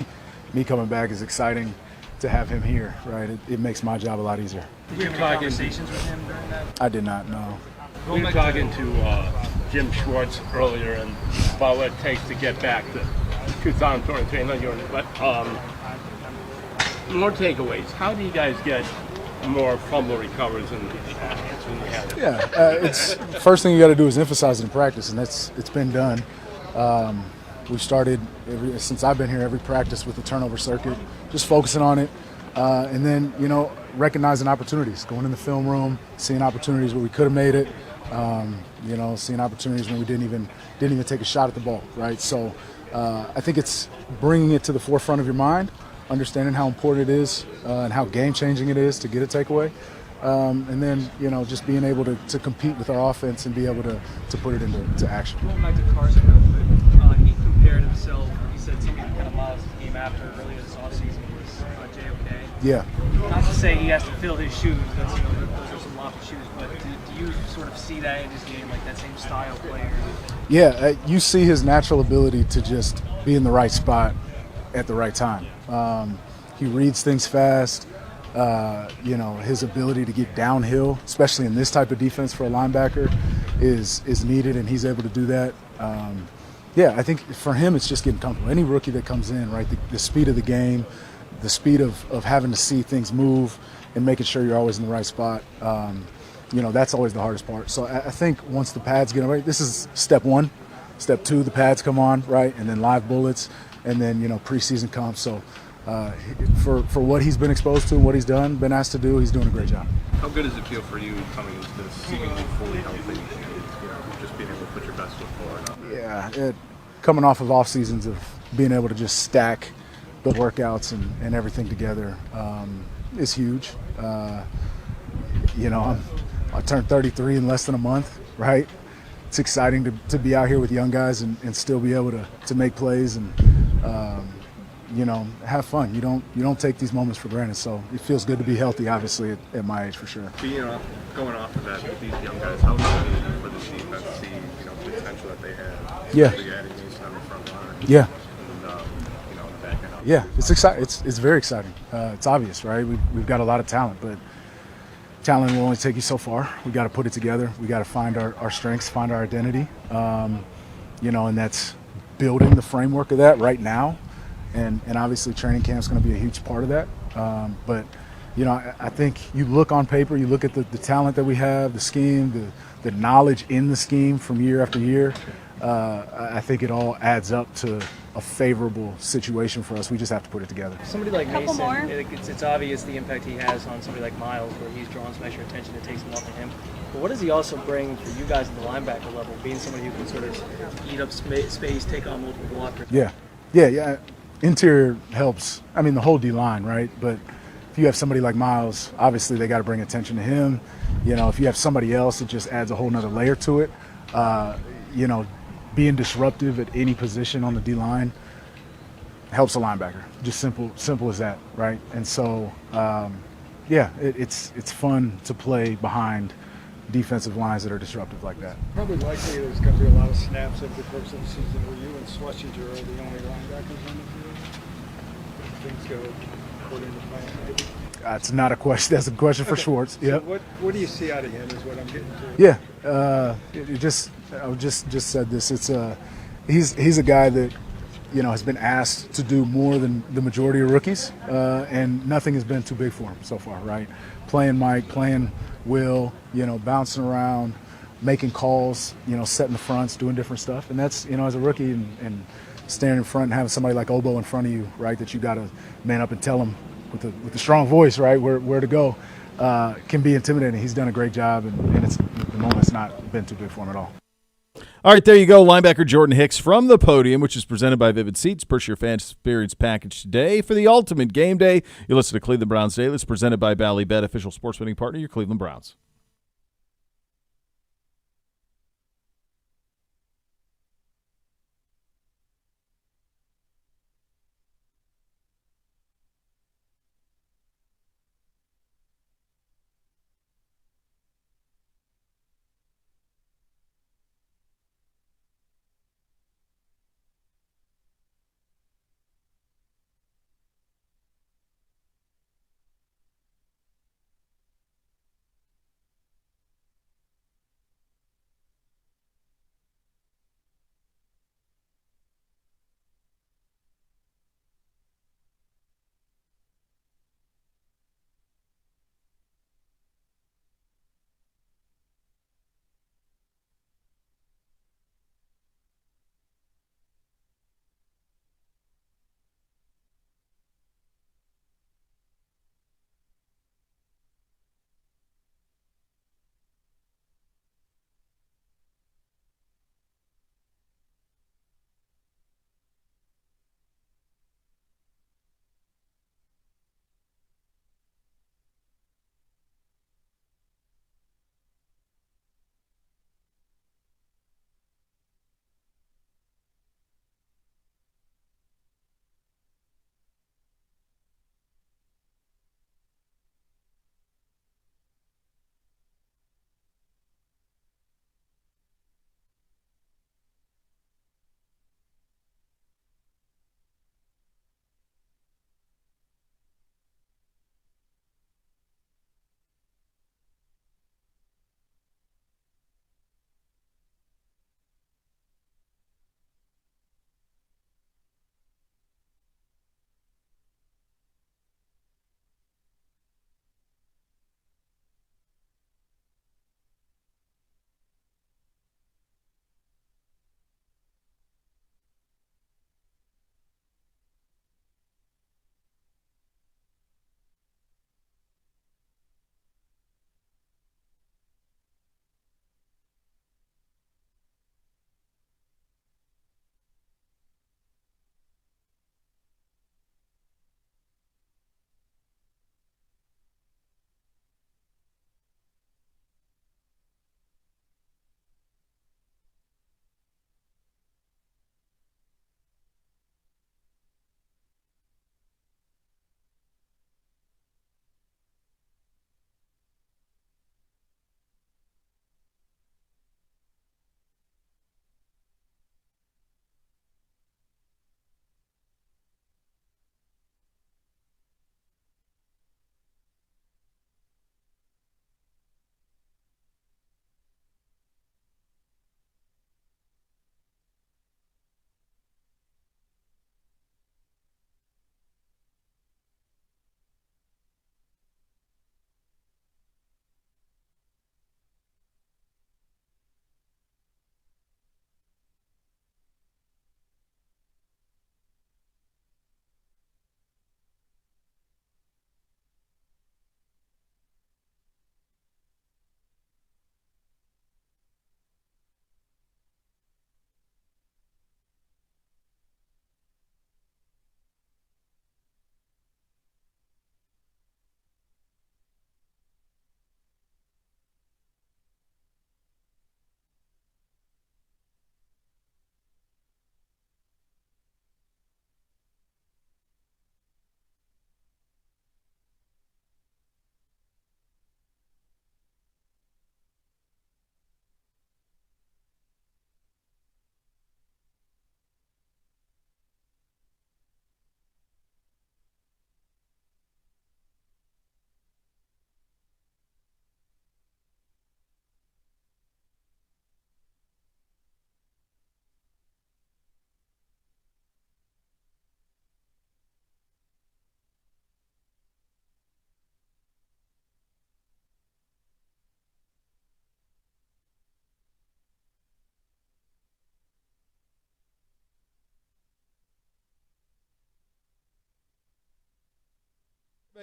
me coming back is exciting to have him here, right? It makes my job a lot easier. Did you have any conversations with him during that? I did not, no. We were talking to Jim Schwartz earlier and about what it takes to get back to 2023. But more takeaways. How do you guys get more fumble recovers than you have? Yeah, it's first thing you got to do is emphasize it in practice, and it's been done. We've started since I've been here every practice with the turnover circuit, just focusing on it, and then recognizing opportunities, going in the film room, seeing opportunities where we could have made it, seeing opportunities when we didn't even take a shot at the ball, right? So I think it's bringing it to the forefront of your mind, understanding how important it is and how game-changing it is to get a takeaway, and then just being able to compete with our offense and be able to put it into action. Going back to Carson real quick, he compared himself. He said something kind of Miles came after earlier this offseason was JOK. Yeah. Not to say he has to fill his shoes. That's those are some lofty shoes. But do you sort of see that in his game, like that same style player? Yeah, you see his natural ability to just be in the right spot at the right time. He reads things fast. His ability to get downhill, especially in this type of defense for a linebacker, is needed, and he's able to do that. I think for him it's just getting comfortable. Any rookie that comes in, right, the speed of the game, the speed of having to see things move and making sure you're always in the right spot, that's always the hardest part. So I think once the pads get away, this is step one. Step two, the pads come on, right, and then live bullets, and then preseason comes. So for what he's been exposed to, what he's been asked to do, he's doing a great job. How good does it feel for you coming into this seemingly fully healthy and just being able to put your best foot forward? Yeah, coming off of off seasons of being able to just stack the workouts and everything together is huge. I turned 33 in less than a month, right? It's exciting to be out here with young guys and still be able to make plays and have fun. You don't take these moments for granted. So it feels good to be healthy, obviously, at my age for sure. Going off of that with these young guys, how excited are you for this defense to see the potential that they have? Yeah. Adding Mason on the front line. Yeah. And the back end. Yeah, it's exciting. It's very exciting. It's obvious, right? We've got a lot of talent, but talent will only take you so far. We got to put it together. We got to find our strengths, find our identity, and that's building the framework of that right now. And obviously training camp is going to be a huge part of that. But I think you look on paper, you look at the talent that we have, the scheme, the knowledge in the scheme from year after year. I think it all adds up to a favorable situation for us. We just have to put it together. Somebody like Mason, it's obvious the impact he has on somebody like Miles, where he's drawn some extra attention. It takes more from him. But what does he also bring for you guys at the linebacker level, being somebody who can sort of eat up space, take on multiple blockers? Yeah. Interior helps. I mean, the whole D-line, right? But if you have somebody like Miles, obviously they got to bring attention to him. If you have somebody else, it just adds a whole nother layer to it. Being disruptive at any position on the D-line helps a linebacker. Just simple as that, right? And so, it's fun to play behind defensive lines that are disruptive like that. Probably likely there's going to be a lot of snaps over the course of the season where you and Schlesinger are the only linebackers on the field. If things go according to plan, maybe. That's not a question. That's a question for Schwartz. So yep. What do you see out of him is what I'm getting to. Yeah. I just said this. It's he's a guy that has been asked to do more than the majority of rookies, and nothing has been too big for him so far. Right, playing Mike, playing Will, bouncing around, making calls, setting the fronts, doing different stuff, and that's as a rookie and standing in front and having somebody like Obo in front of you, right, that you got to man up and tell him with a strong voice, right, where to go, can be intimidating. He's done a great job, and it's at the moment it's not been too big for him at all. All right, there you go. Linebacker Jordan Hicks from the podium, which is presented by Vivid Seats. Push your fan experience package today for the ultimate game day. You listen to Cleveland Browns Daily. It's presented by Ballybet, official sports betting partner, your Cleveland Browns.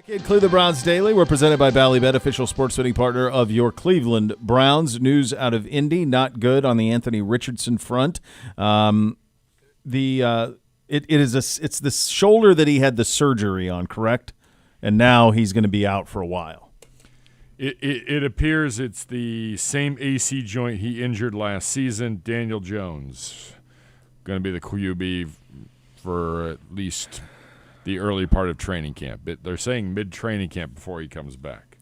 Include the Browns Daily. We're presented by Ballybet, official sports betting partner of your Cleveland Browns. News out of Indy, not good on the Anthony Richardson front. It's the shoulder that he had the surgery on, correct? And now he's going to be out for a while. It appears it's the same AC joint he injured last season. Daniel Jones going to be the QB for at least the early part of training camp. They're saying mid-training camp before he comes back.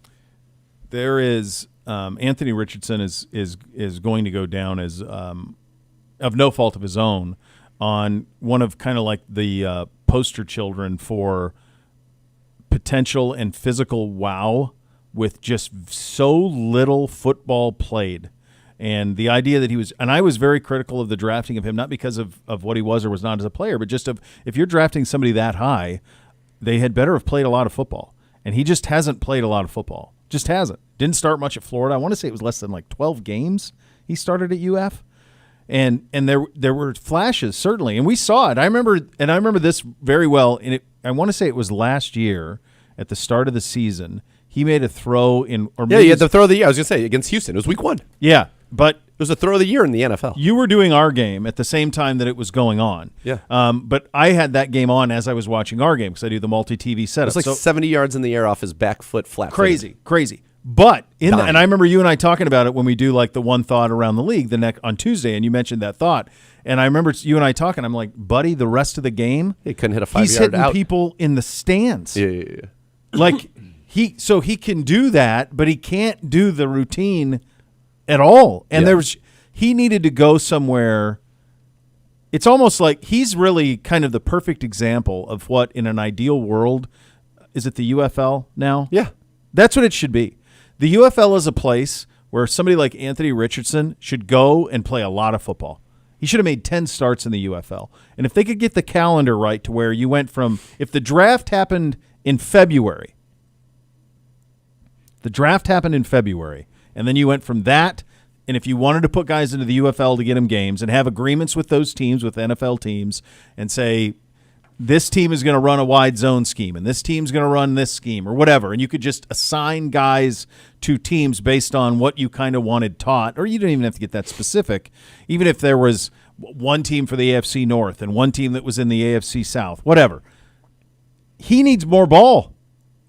There is Anthony Richardson is going to go down as of no fault of his own on one of kind of like the poster children for potential and physical wow with just so little football played. And the idea that he was – and I was very critical of the drafting of him, not because of what he was or was not as a player, but just of if you're drafting somebody that high, they had better have played a lot of football. And he just hasn't played a lot of football. Just hasn't. Didn't start much at Florida. I want to say it was less than like 12 games he started at UF. And there were flashes, certainly. And we saw it. I remember this very well. And I want to say it was last year at the start of the season. He made a throw in – he had the throw of the year. I was going to say, against Houston. It was week 1. Yeah. But it was a throw of the year in the NFL. You were doing our game at the same time that it was going on. Yeah. But I had that game on as I was watching our game because I do the multi-TV setup. It was like 70 yards in the air off his back foot flat. Crazy. But and I remember you and I talking about it when we do like the one thought around the league on Tuesday, and you mentioned that thought. And I remember you and I talking. I'm like, buddy, the rest of the game, he couldn't hit a 5-yard out. He's hitting people in the stands. Yeah. Like he can do that, but he can't do the routine at all. And he needed to go somewhere. It's almost like he's really kind of the perfect example of what in an ideal world, is it the UFL now? Yeah. That's what it should be. The UFL is a place where somebody like Anthony Richardson should go and play a lot of football. He should have made 10 starts in the UFL. And if they could get the calendar right to where you went from, if the draft happened in February, and then you went from that, and if you wanted to put guys into the UFL to get them games and have agreements with those teams, with NFL teams, and say, this team is going to run a wide zone scheme, and this team's going to run this scheme, or whatever, and you could just assign guys to teams based on what you kind of wanted taught, or you don't even have to get that specific, even if there was one team for the AFC North and one team that was in the AFC South, whatever. He needs more ball.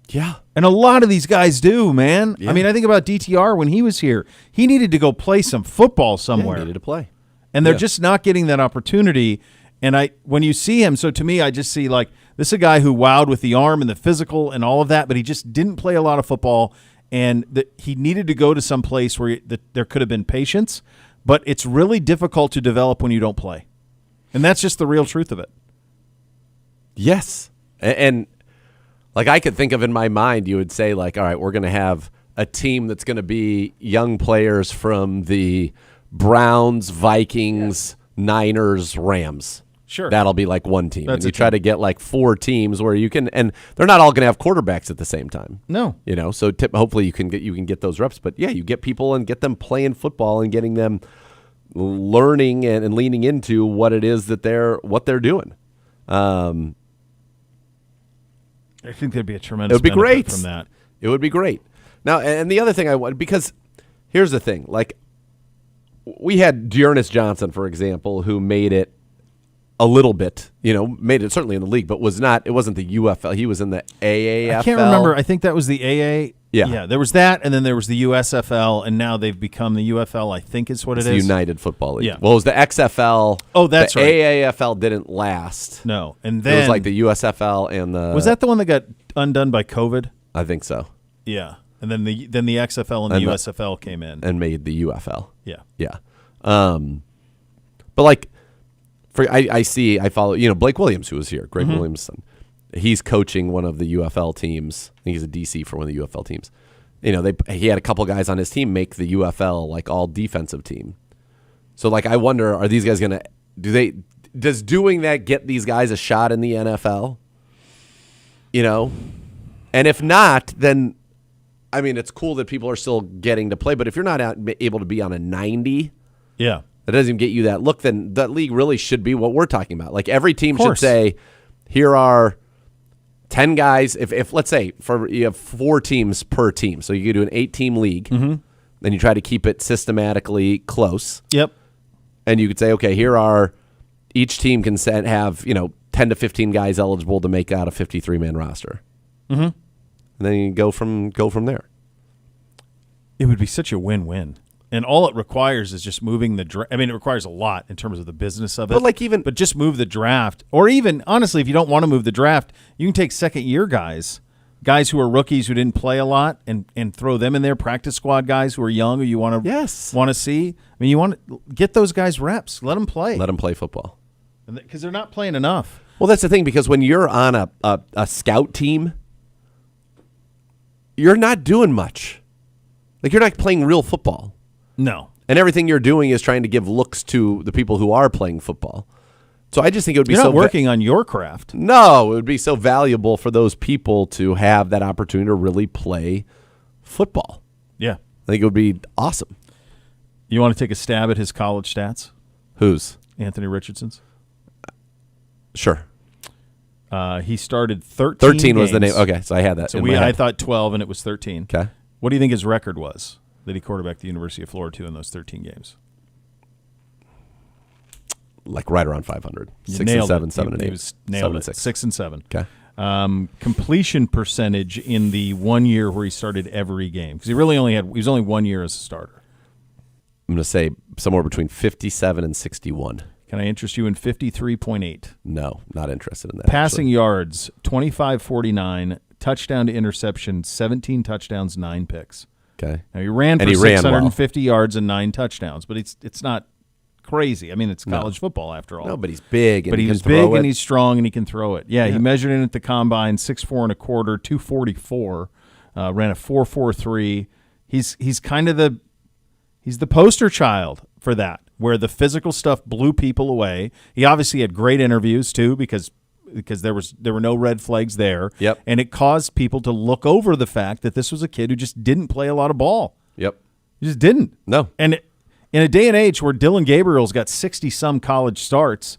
Yeah. And a lot of these guys do, man. Yeah. I mean, I think about DTR when he was here. He needed to go play some football somewhere. Yeah, he needed to play. And they're just not getting that opportunity. And when you see him, so to me, I just see like this is a guy who wowed with the arm and the physical and all of that, but he just didn't play a lot of football. And he needed to go to some place where there could have been patience. But it's really difficult to develop when you don't play. And that's just the real truth of it. Yes. And like I could think of in my mind, you would say like, all right, we're going to have a team that's going to be young players from the Browns, Vikings, Niners, Rams. Sure. That'll be like one team. That's and you try to get like 4 teams where you can, and they're not all going to have quarterbacks at the same time. No. So hopefully you can get those reps. But yeah, you get people and get them playing football and getting them learning and leaning into what it is that they're doing. I think there'd be a tremendous benefit great from that. It would be great. Now, and the other thing because here's the thing, like we had Dearness Johnson, for example, who made it a little bit, made it certainly in the league, but it wasn't the UFL. He was in the AAFL. I can't remember. I think that was the AA. Yeah. There was that, and then there was the USFL, and now they've become the UFL, I think is what it's it is. The United Football League. Yeah. Well, it was the XFL. Oh, that's the right. AAFL didn't last. No. And then it was like the USFL and the... Was that the one that got undone by COVID? I think so. Yeah. And then the XFL and the USFL came in. And made the UFL. Yeah. Yeah. But like, I follow, Blake Williams, who was here, Greg Williamson. He's coaching one of the UFL teams. I think he's a DC for one of the UFL teams. He had a couple guys on his team make the UFL like all defensive team. So like, I wonder, are these guys going to, does doing that get these guys a shot in the NFL? And if not, then, I mean, it's cool that people are still getting to play, but if you're not able to be on a 90, yeah, that doesn't even get you that look, then that league really should be what we're talking about. Like every team should say, here are 10 guys, if let's say you have 4 teams per team, so you do an 8-team league, then you try to keep it systematically close. Yep. And you could say, okay, each team can have 10 to 15 guys eligible to make out a 53-man roster. Mm-hmm. And then you go from there. It would be such a win-win. And all it requires is just moving the draft. I mean, it requires a lot in terms of the business of it. But just move the draft. Or even, honestly, if you don't want to move the draft, you can take second-year guys who are rookies who didn't play a lot, and throw them in there. Practice squad guys who are young who you want to see. I mean, you want to get those guys reps. Let them play. Let them play football. Because they're not playing enough. Well, that's the thing, because when you're on a scout team, you're not doing much. Like, you're not playing real football. No. And everything you're doing is trying to give looks to the people who are playing football. So I just think it would be You're not working on your craft. No, it would be so valuable for those people to have that opportunity to really play football. Yeah. I think it would be awesome. You want to take a stab at his college stats? Whose? Anthony Richardson's. Sure. He started 13 13 was the name. Okay, so I had that. So I thought 12, and it was 13. Okay. What do you think his record was that he quarterbacked the University of Florida to in those 13 games? Like right around 500. You 6 and 7, 7 and 8. He was nailed 7 it. and 6. 6 and 7. Okay. Completion percentage in the 1 year where he started every game, because he was only 1 year as a starter. I'm going to say somewhere between 57 and 61. Can I interest you in 53.8? No, not interested in that. Passing yards, 25-49. Touchdown to interception, 17 touchdowns, 9 picks. Okay. Now he ran for 650 yards and 9 touchdowns, but it's not crazy. I mean, it's college football after all. No, but he's big. But he's big and he's strong and he can throw it. Yeah, he measured in at the combine, 6'4" and a quarter, 244. Ran a 4.43. He's kind of he's the poster child for that, where the physical stuff blew people away. He obviously had great interviews too, because there were no red flags there. Yep. And it caused people to look over the fact that this was a kid who just didn't play a lot of ball. Yep. He just didn't. No. And in a day and age where Dylan Gabriel's got 60-some college starts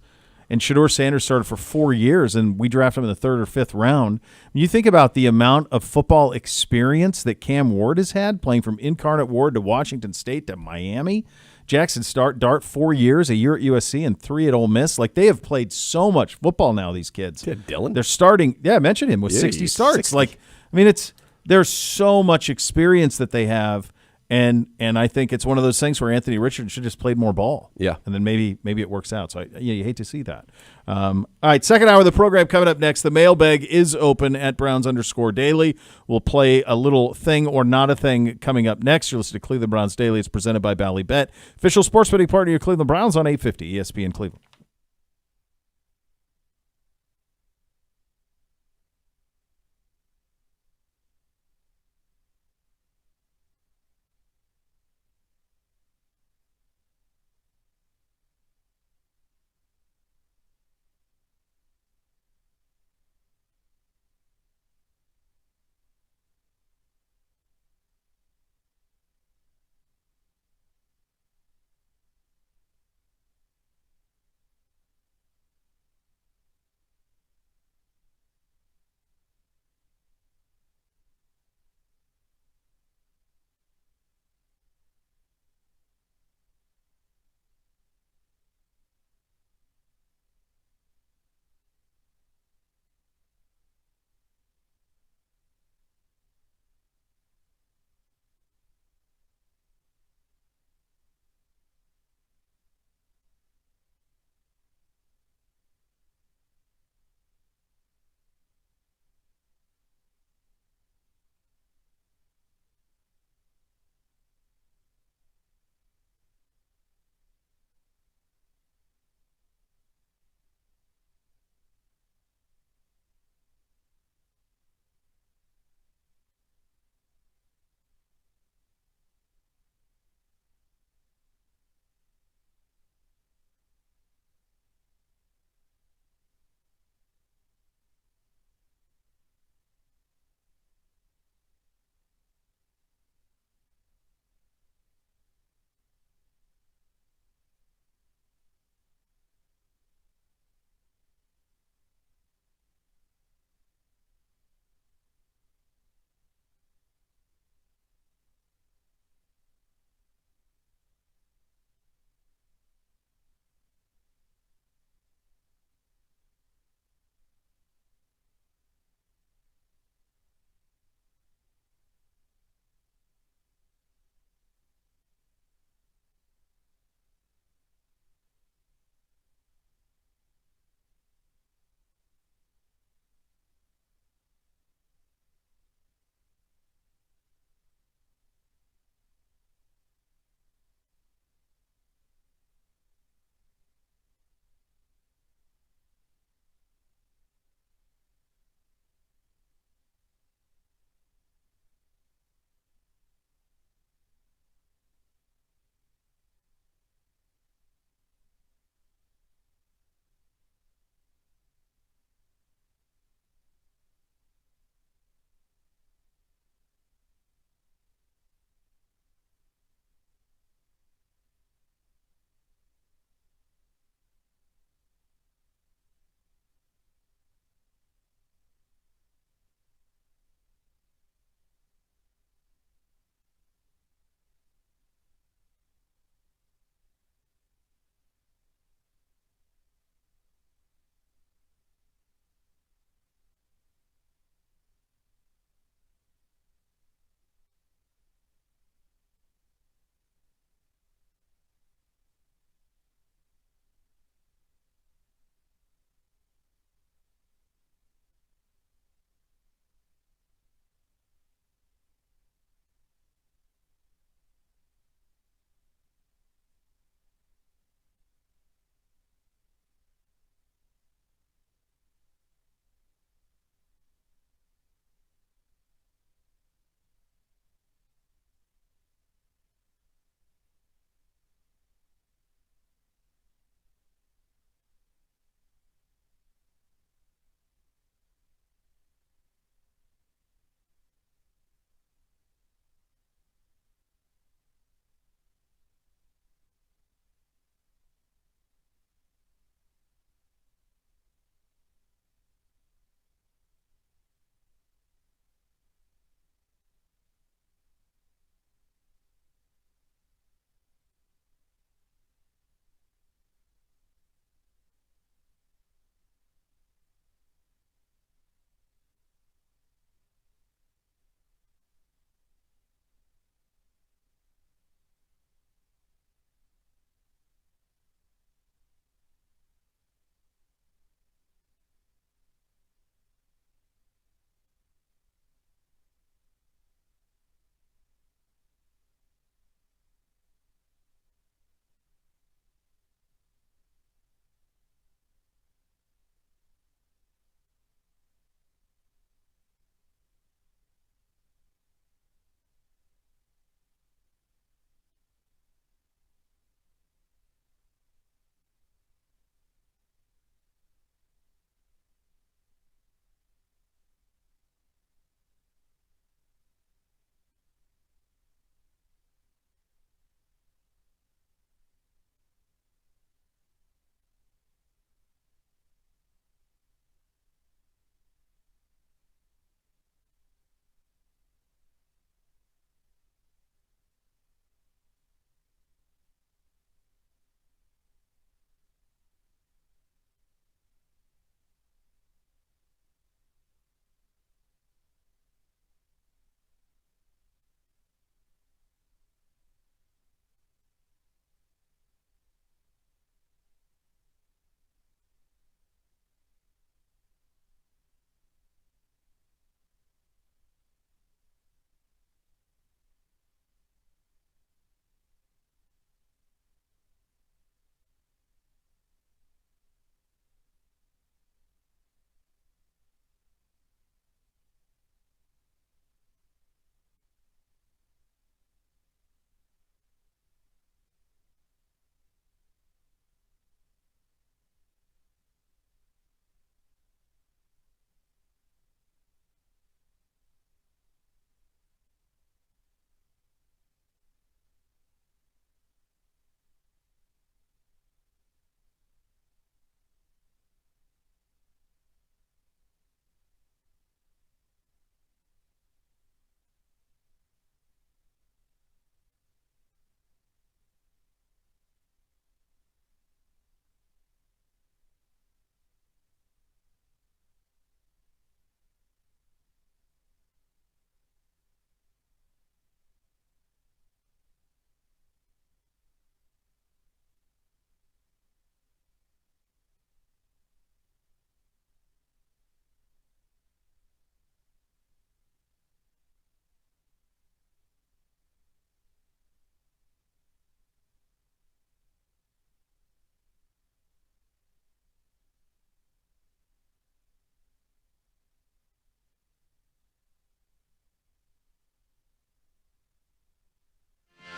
and Shedeur Sanders started for 4 years and we drafted him in the 3rd or 5th round, when you think about the amount of football experience that Cam Ward has had, playing from Incarnate Ward to Washington State to Miami, Jackson Dart 4 years, a year at USC and 3 at Ole Miss. Like, they have played so much football now, these kids. Yeah, Dylan. They're starting, I mentioned him with 60 starts. 60. Like, I mean, there's so much experience that they have, and I think it's one of those things where Anthony Richardson should just played more ball. Yeah. And then maybe it works out. So, you hate to see that. All right, second hour of the program coming up next. The mailbag is open at Browns_Daily. We'll play a little thing or not a thing coming up next. You're listening to Cleveland Browns Daily. It's presented by Ballybet, official sports betting partner of your Cleveland Browns on 850 ESPN Cleveland.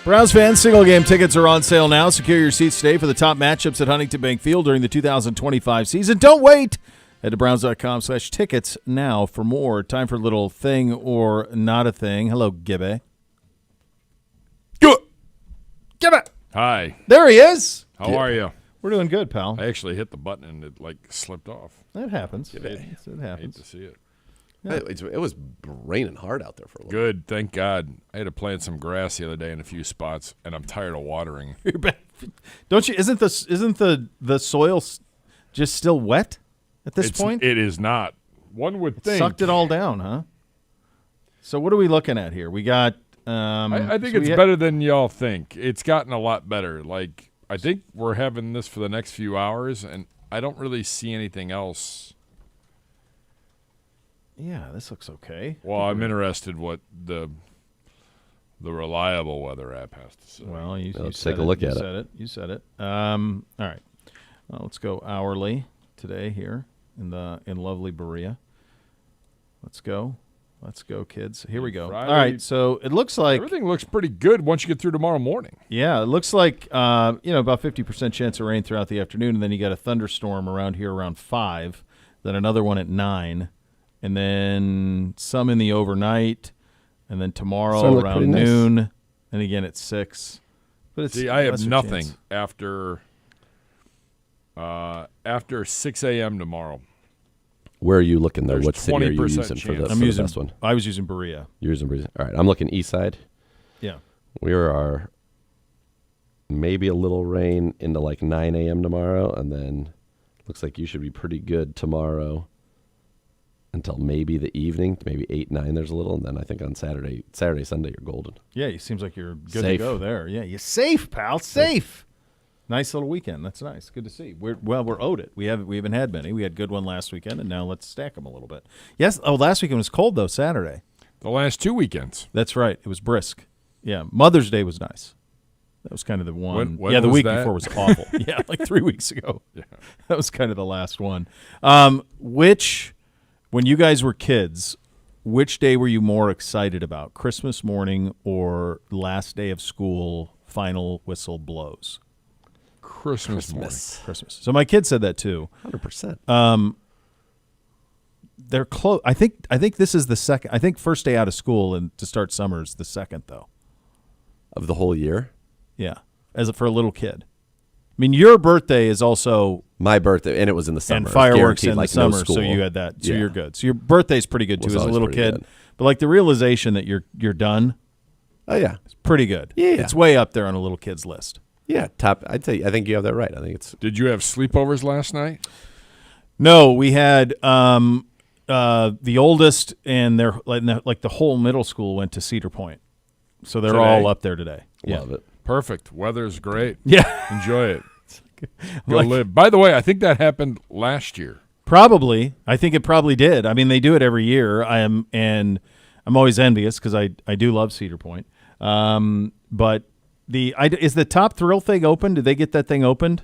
Browns fans, single game tickets are on sale now. Secure your seats today for the top matchups at Huntington Bank Field during the 2025 season. Don't wait. Head to browns.com/tickets now for more. Time for a little thing or not a thing. Hello, Gibby. Gibby. Hi. There he is. How are you? We're doing good, pal. I actually hit the button and it slipped off. That happens. It happens. hate to see it. Yeah. It was raining hard out there for a little. Good, thank God. I had to plant some grass the other day in a few spots, and I'm tired of watering. Don't you? Isn't the soil just still wet at this point? It is not. One would think. Sucked it all down, huh? So what are we looking at here? We got. I think it's better than y'all think. It's gotten a lot better. Like I think we're having this for the next few hours, and I don't really see anything else. Yeah, this looks okay. Well, I'm interested what the reliable weather app has to say. Well, you let's said take a look at it. You said it. All right. Well, let's go hourly today here in lovely Berea. Let's go, kids. Here we go. Friday, all right. So it looks like everything looks pretty good once you get through tomorrow morning. Yeah, it looks like about 50% chance of rain throughout the afternoon, and then you got a thunderstorm around here around 5, then another one at 9. And then some in the overnight, and then tomorrow around noon, and again at 6. But it's I have nothing chance. after 6 a.m. tomorrow. Where are you looking, though? There's What city are you 20% using for the chance. best one? I was using Berea. You're using Berea. All right, I'm looking east side. Yeah. We are maybe a little rain into like 9 a.m. tomorrow, and then looks like you should be pretty good tomorrow until maybe the evening, maybe 8, 9 there's a little, and then I think on Saturday, Sunday, you're golden. Yeah, it seems like you're good Safe. to go there. Yeah, you're safe, pal. Safe. Nice little weekend. That's nice. Good to see. We're owed it. We haven't had many. We had a good one last weekend, and now let's stack them a little bit. Yes. Oh, last weekend was cold, though, Saturday. The last 2 weekends. That's right. It was brisk. Yeah, Mother's Day was nice. That was kind of the one. When yeah, the was week that? before was awful. Yeah, like 3 weeks ago. Yeah. That was kind of the last one. When you guys were kids, which day were you more excited about? Christmas morning or last day of school, final whistle blows? Christmas morning. Christmas. So my kid said that too. 100%. They're close. I think this is the second. I think first day out of school and to start summer is the second, though. Of the whole year? Yeah, for a little kid. I mean, your birthday is also my birthday, and it was in the summer. And fireworks in the like summer, no school. so you had that. So Yeah. you're good. So your birthday's pretty good too Was as a always little pretty kid. good. But like the realization that you're done. Oh yeah, it's pretty good. Yeah, it's way up there on a little kid's list. Yeah, top. I think you have that right. I think it's. Did you have sleepovers last night? No, we had the oldest and their like the whole middle school went to Cedar Point, so they're all up there today. Love it. Perfect. Weather's great. Yeah, enjoy it. Go live. By the way, I think that happened last year. Probably. I think it probably did. I mean, they do it every year. I'm always envious because I do love Cedar Point. But is the Top Thrill thing open? Did they get that thing opened?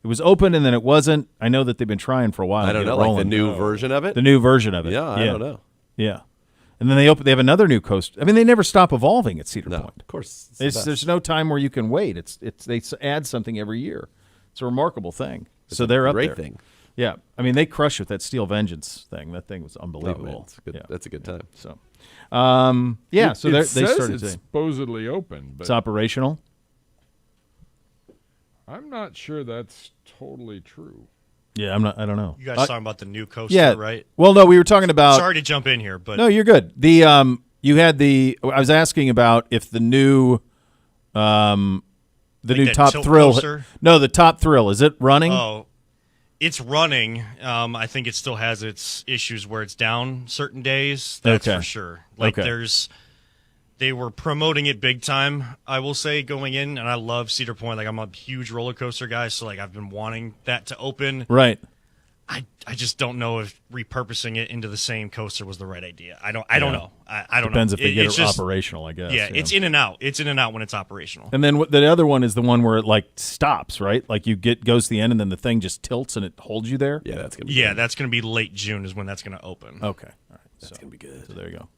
It was open and then it wasn't. I know that they've been trying for a while. I don't know, like the new version of it. The new version of it. Yeah, I don't know. Yeah. And then they have another new coaster. I mean, they never stop evolving at Cedar Point. Of course, there's no time where you can wait. They add something every year. It's a remarkable thing. So they're up there. Great thing. Yeah, I mean they crush with that Steel Vengeance thing. That thing was unbelievable. That's a good time. So, yeah. So they started. It's supposedly open, but it's operational. I'm not sure that's totally true. Yeah, I'm not. I don't know. You guys talking about the new coaster, right? Well, no, we were talking about. Sorry to jump in here, but no, you're good. You had I was asking about if the new, new Top Thrill. Coaster? No, the Top Thrill, is it running? Oh, it's running. I think it still has its issues where it's down certain days. That's for sure. Like they were promoting it big time, I will say, going in, and I love Cedar Point. Like I'm a huge roller coaster guy, so like I've been wanting that to open. Right. I just don't know if repurposing it into the same coaster was the right idea. I don't know. I don't Depends know. if they get it operational, I guess. Yeah, it's in and out. It's in and out when it's operational. And then the other one is the one where it like stops, right? Like goes to the end and then the thing just tilts and it holds you there. Yeah, that's gonna be that's gonna be late June is when that's gonna open. Okay, all right, that's gonna be good. So there you go.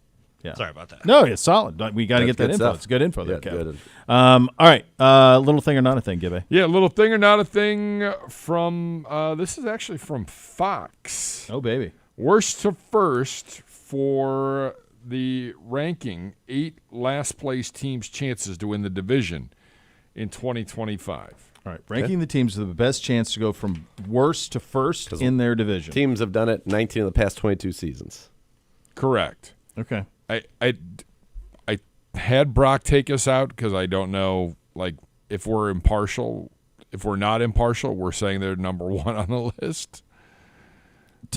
Yeah. Sorry about that. No, it's solid. We got to get that good info. stuff. It's good info there, Yeah, Kev. good. All right. Little thing or not a thing, Gibby. Yeah, little thing or not a thing from this is actually from Fox. Oh, baby. Worst to first for the ranking 8 last place teams' chances to win the division in 2025. All right. Ranking the teams with the best chance to go from worst to first in their division. Teams have done it 19 of the past 22 seasons. Correct. Okay. I had Brock take us out because I don't know, like, if we're impartial. If we're not impartial, we're saying they're number 1 on the list.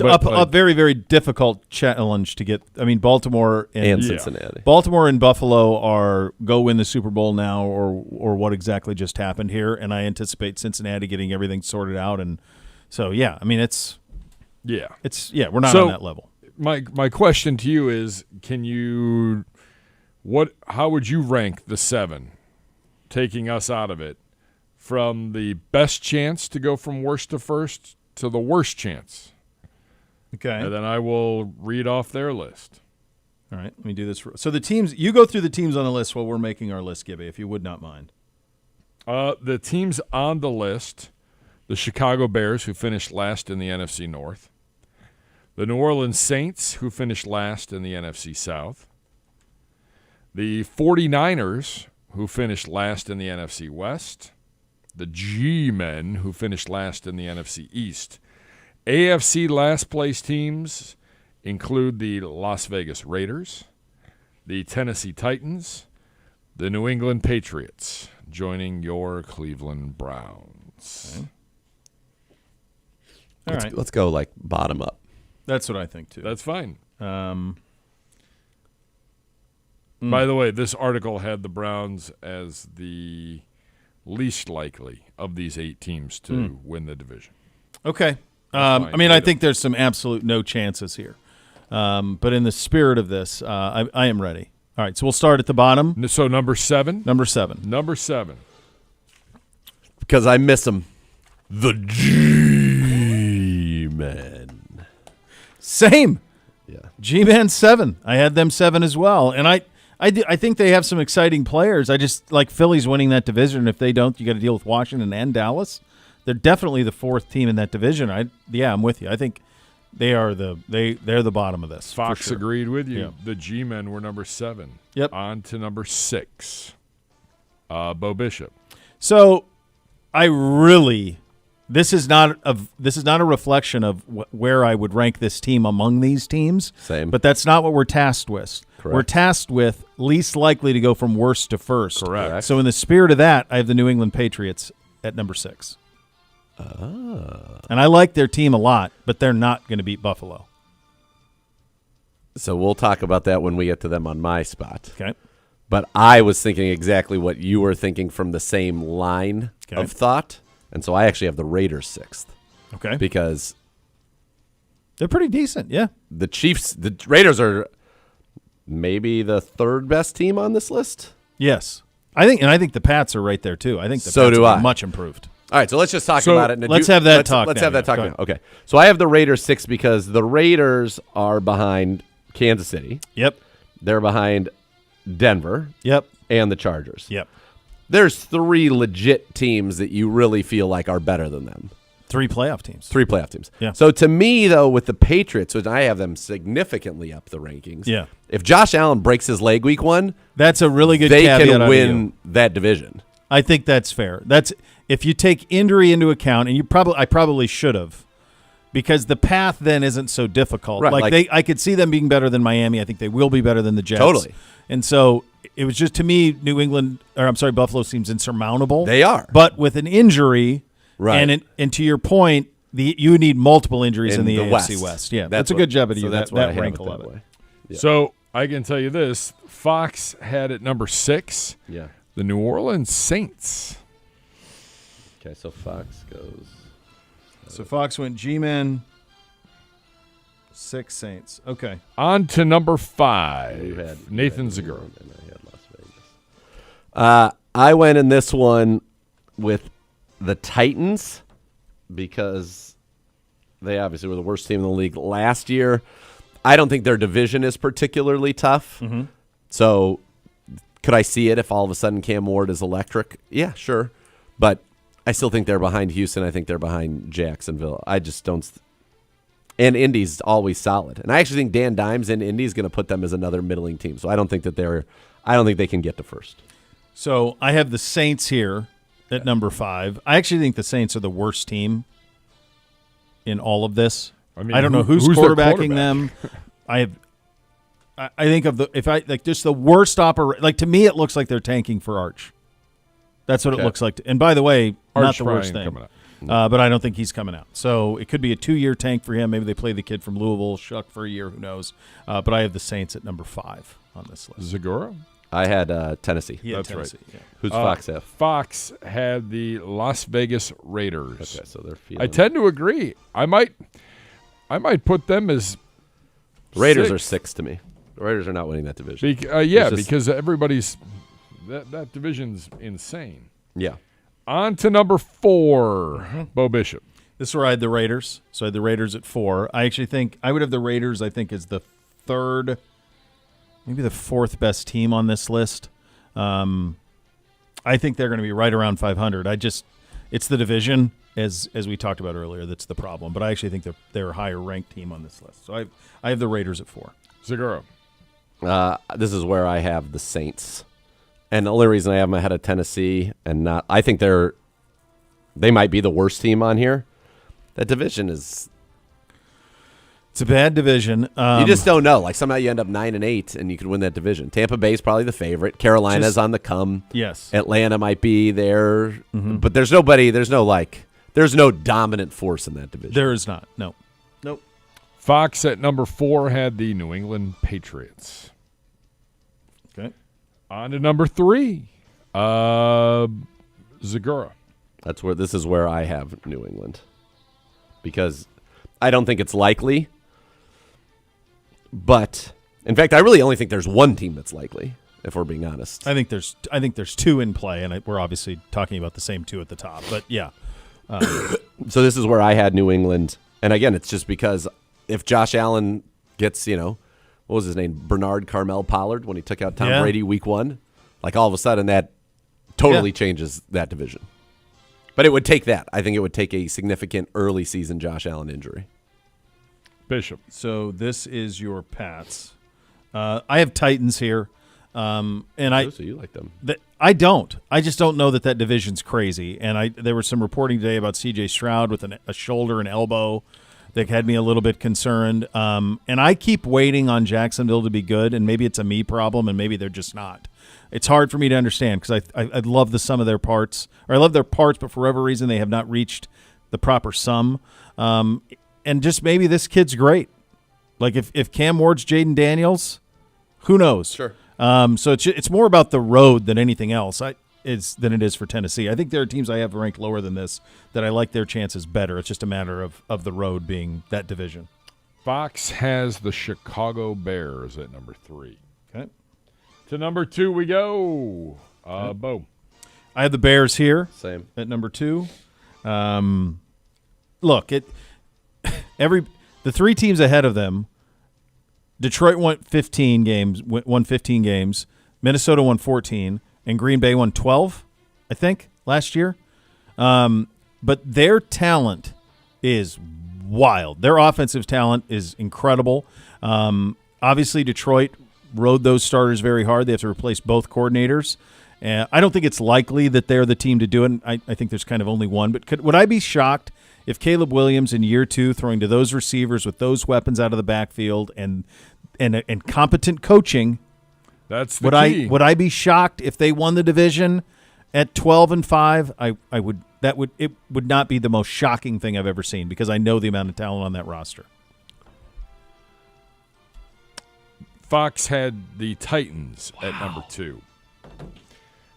A very, very difficult challenge to get. I mean, Baltimore and Cincinnati. Baltimore and Buffalo are go win the Super Bowl now, or what exactly just happened here. And I anticipate Cincinnati getting everything sorted out. And so, yeah, I mean, we're not on that level. My question to you is, how would you rank the 7, taking us out of it, from the best chance to go from worst to first to the worst chance? Okay. And then I will read off their list. All right, let me do this. So the teams, you go through the teams on the list while we're making our list, Gibby, if you would not mind. The teams on the list, the Chicago Bears, who finished last in the NFC North. The New Orleans Saints, who finished last in the NFC South. The 49ers, who finished last in the NFC West. The G-Men, who finished last in the NFC East. AFC last place teams include the Las Vegas Raiders, the Tennessee Titans, the New England Patriots, joining your Cleveland Browns. Okay. Let's go like bottom up. That's what I think too. That's fine. By the way, this article had the Browns as the least likely of these 8 teams to win the division. Okay. I mean, I think there's some absolute no chances here. But in the spirit of this, I am ready. All right, so we'll start at the bottom. So number 7? Number 7. Number 7. Because I miss them. The G-Men. Same. Yeah. G-Man 7. I had them 7 as well. And I think they have some exciting players. I just like Philly's winning that division. If they don't, you got to deal with Washington and Dallas. They're definitely the 4th team in that division. I'm with you. I think they're the bottom of this. Fox for sure. agreed with you. Yeah. The G-Men were number 7. Yep. On to number 6. Bo Bishop. So, this is not a reflection of where I would rank this team among these teams. Same. But that's not what we're tasked with. Correct. We're tasked with least likely to go from worst to first. Correct. So in the spirit of that, I have the New England Patriots at number 6. And I like their team a lot, but they're not going to beat Buffalo. So we'll talk about that when we get to them on my spot. Okay. But I was thinking exactly what you were thinking from the same line of thought. And so I actually have the Raiders 6th. Okay. Because they're pretty decent, yeah. The Raiders are maybe the 3rd best team on this list. Yes. I think the Pats are right there too. I think the So Pats do are I. much improved. All right, so let's just talk about it. Let's have that talk. Let's now, have that yeah. talk now. Okay. So I have the Raiders 6 because the Raiders are behind Kansas City. Yep. They're behind Denver. Yep. And the Chargers. Yep. There's 3 legit teams that you really feel like are better than them. 3 playoff teams. 3 playoff teams. Yeah. So to me, though, with the Patriots, which I have them significantly up the rankings. Yeah. If Josh Allen breaks his leg week 1, that's a really good. They caveat can out win of you. that division. I think that's fair. That's if you take injury into account, and I probably should have, because the path then isn't so difficult. Right, I could see them being better than Miami. I think they will be better than the Jets. Totally. And so it was just, to me, Buffalo seems insurmountable. They are. But with an injury, right, and to your point, you need multiple injuries in the AFC West. Yeah, that's a good job of you. That wrinkle of it. Yeah. So I can tell you this: Fox had at number 6. Yeah. The New Orleans Saints. Okay, so Fox goes. So Fox went G-Men, 6 Saints. Okay. On to number 5. Nathan Zagura. And I had Las Vegas. I went in this one with the Titans because they obviously were the worst team in the league last year. I don't think their division is particularly tough. Mm-hmm. So could I see it if all of a sudden Cam Ward is electric? Yeah, sure. But I still think they're behind Houston. I think they're behind Jacksonville. I just don't. And Indy's always solid. And I actually think Dan Dimes in Indy is going to put them as another middling team. So I don't think they can get to first. So I have the Saints here at number 5. I actually think the Saints are the worst team in all of this. I mean, I don't know who's their quarterbacking them. I think of just the worst operation. Like, to me, it looks like they're tanking for Arch. That's what it looks like. And by the way, not the worst thing. But I don't think he's coming out. So it could be a 2-year tank for him. Maybe they play the kid from Louisville, Shuck for a year. Who knows? But I have the Saints at number 5 on this list. Zagora? I had Tennessee. That's Tennessee, right. Yeah. Who's Fox have? Fox had the Las Vegas Raiders. Okay, so they're feeling. I tend to agree. I might put them as Raiders 6. are 6 to me. The Raiders are not winning that division. Because everybody's that division's insane. Yeah. On to number 4, Bo Bishop. This is where I had the Raiders. So I had the Raiders at 4. I actually think I would have the Raiders, I think, as the 3rd, maybe the 4th best team on this list. I think they're going to be right around 500. It's the division, as we talked about earlier, that's the problem. But I actually think they're a higher ranked team on this list. So I have the Raiders at 4. Zagora. This is where I have the Saints. And the only reason I have them ahead of Tennessee I think they might be the worst team on here. That division is. It's a bad division. You just don't know. Like, somehow you end up 9-8 and you could win that division. Tampa Bay's probably the favorite. Carolina's on the come. Yes. Atlanta might be there. Mm-hmm. But there's no dominant force in that division. There is not. No. Nope. Fox at number 4 had the New England Patriots. Okay. On to number 3, Zagora. This is where I have New England, because I don't think it's likely. But in fact, I really only think there's one team that's likely, if we're being honest. I think there's 2 in play, and we're obviously talking about the same 2 at the top. But yeah. So this is where I had New England, and again, it's just because if Josh Allen gets, what was his name? Bernard Carmel Pollard, when he took out Tom Brady week 1. Like, all of a sudden that totally changes that division. But it would take that. I think it would take a significant early season Josh Allen injury. Bishop. So this is your Pats. I have Titans here. So you like them. I don't. I just don't know that division's crazy. And there was some reporting today about C.J. Stroud with a shoulder and elbow that had me a little bit concerned. And I keep waiting on Jacksonville to be good, and maybe it's a me problem, and maybe they're just not. It's hard for me to understand because I love the sum of their parts. Or I love their parts, but for whatever reason they have not reached the proper sum. And just maybe this kid's great. Like if Cam Ward's Jaden Daniels, who knows? Sure. So it's more about the road than anything else. Than it is for Tennessee. I think there are teams I have ranked lower than this that I like their chances better. It's just a matter of the road being that division. Fox has the Chicago Bears at number 3. Okay. To number 2 we go. Bo. I have the Bears here. Same. At number 2. Look, the 3 teams ahead of them, Detroit won 15 games, Minnesota won 14, and Green Bay won 12, I think, last year. But their talent is wild. Their offensive talent is incredible. Obviously, Detroit rode those starters very hard. They have to replace both coordinators. I don't think it's likely that they're the team to do it. I think there's kind of only one. But would I be shocked if Caleb Williams in year 2 throwing to those receivers with those weapons out of the backfield and competent coaching? That's the key. Would I be shocked if they won the division at 12-5? I would. It would not be the most shocking thing I've ever seen because I know the amount of talent on that roster. Fox had the Titans at number 2.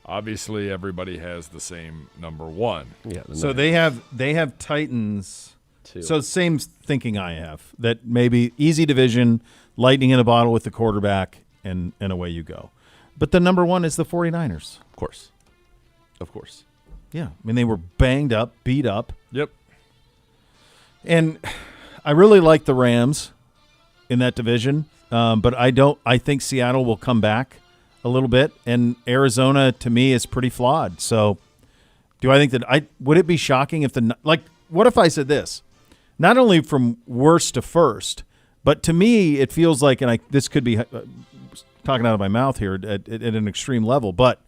Obviously, everybody has the same number 1. Yeah. So they have Titans. 2. So same thinking I have, that maybe easy division, lightning in a bottle with the quarterback, and away you go. But the number 1 is the 49ers. Of course. Yeah. I mean, they were banged up, beat up. Yep. And I really like the Rams. in that division, but I think Seattle will come back a little bit, and Arizona to me is pretty flawed. So, do I think that would it be shocking if what if I said this? Not only from worst to first, but to me it feels like, and this could be talking out of my mouth here at an extreme level, but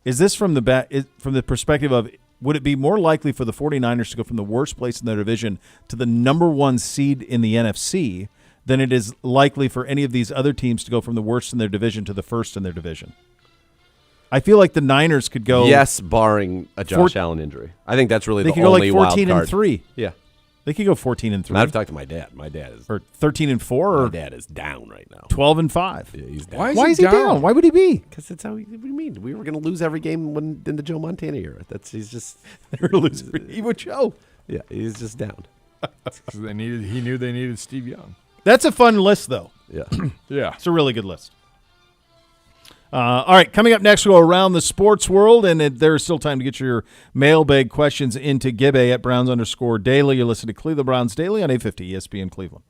is this from the perspective of, would it be more likely for the 49ers to go from the worst place in their division to the number 1 seed in the NFC than it is likely for any of these other teams to go from the worst in their division to the first in their division? I feel like the Niners could go. Yes, barring a Josh Allen injury. I think that's really the only wild card. They could go like 14-3. Yeah. They could go 14-3. I've talked to my dad. My dad is 13-4. Or my dad is down right now. 12-5. Yeah, he's down. Why is he down? Why would he be? Because that's how. What do you mean? We were going to lose every game in the Joe Montana era. He's just. They were going to lose. He would Joe. Yeah, he's just down. He knew they needed Steve Young. That's a fun list, though. Yeah, yeah, it's a really good list. All right, coming up next, we'll go around the sports world, and there's still time to get your mailbag questions into Gibbe at Browns_Daily. You're listening to Cleveland Browns Daily on 850 ESPN Cleveland.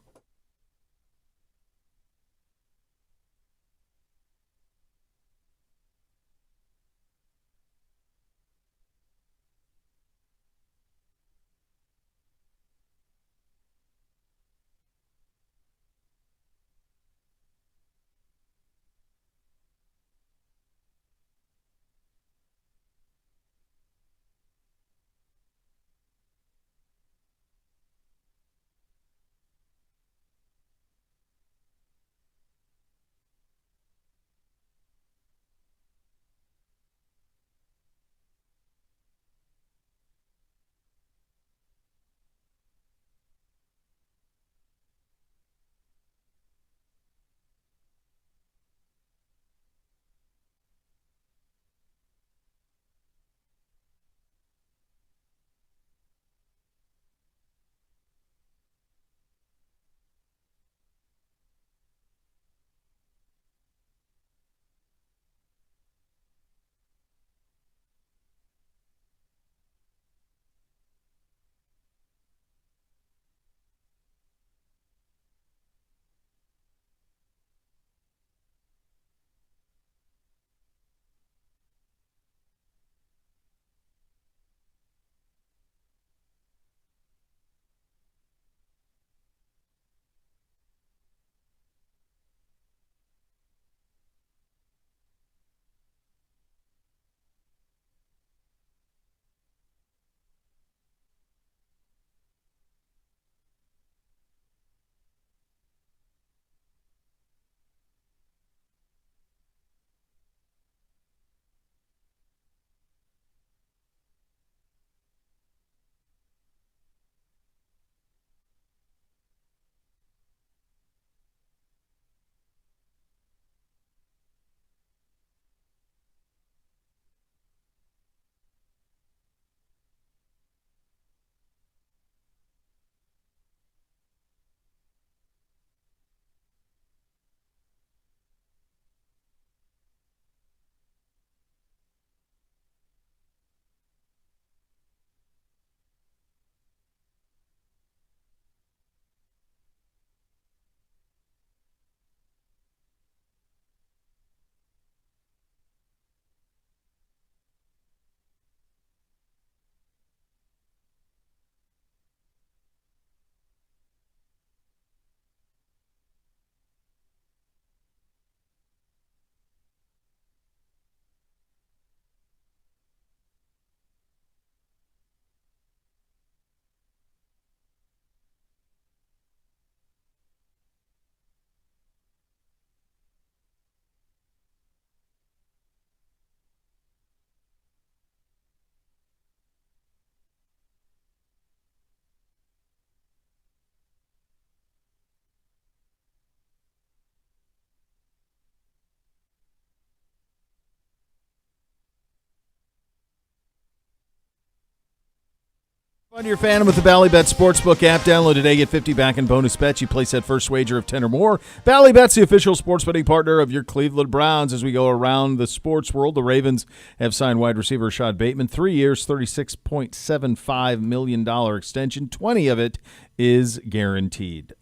Fun your fan with the Ballybet Sportsbook app. Download today. Get 50 back in bonus bets. You place that first wager of 10 or more. Ballybet's the official sports betting partner of your Cleveland Browns. As we go around the sports world, the Ravens have signed wide receiver Rashad Bateman. 3 years, $36.75 million extension. 20 of it is guaranteed.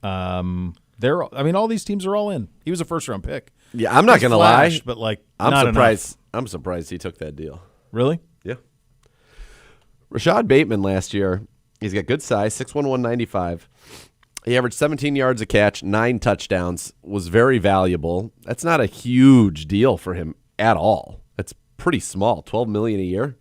all these teams are all in. He was a first-round pick. Yeah, I'm not going to lie, but like, I'm not surprised. enough. I'm surprised he took that deal. Really? Yeah. Rashad Bateman last year, he's got good size, 6'1", 195. He averaged 17 yards a catch, 9 touchdowns, was very valuable. That's not a huge deal for him at all. That's pretty small, $12 million a year.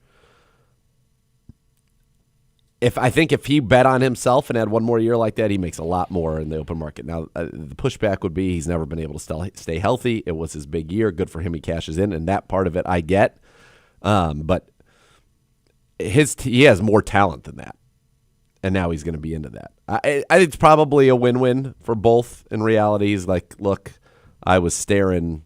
I think if he bet on himself and had one more year like that, he makes a lot more in the open market. Now, the pushback would be he's never been able to stay healthy. It was his big year. Good for him. He cashes in, and that part of it I get. But he has more talent than that, and now he's going to be into that. I think it's probably a win-win for both. In reality, he's like, look, I was staring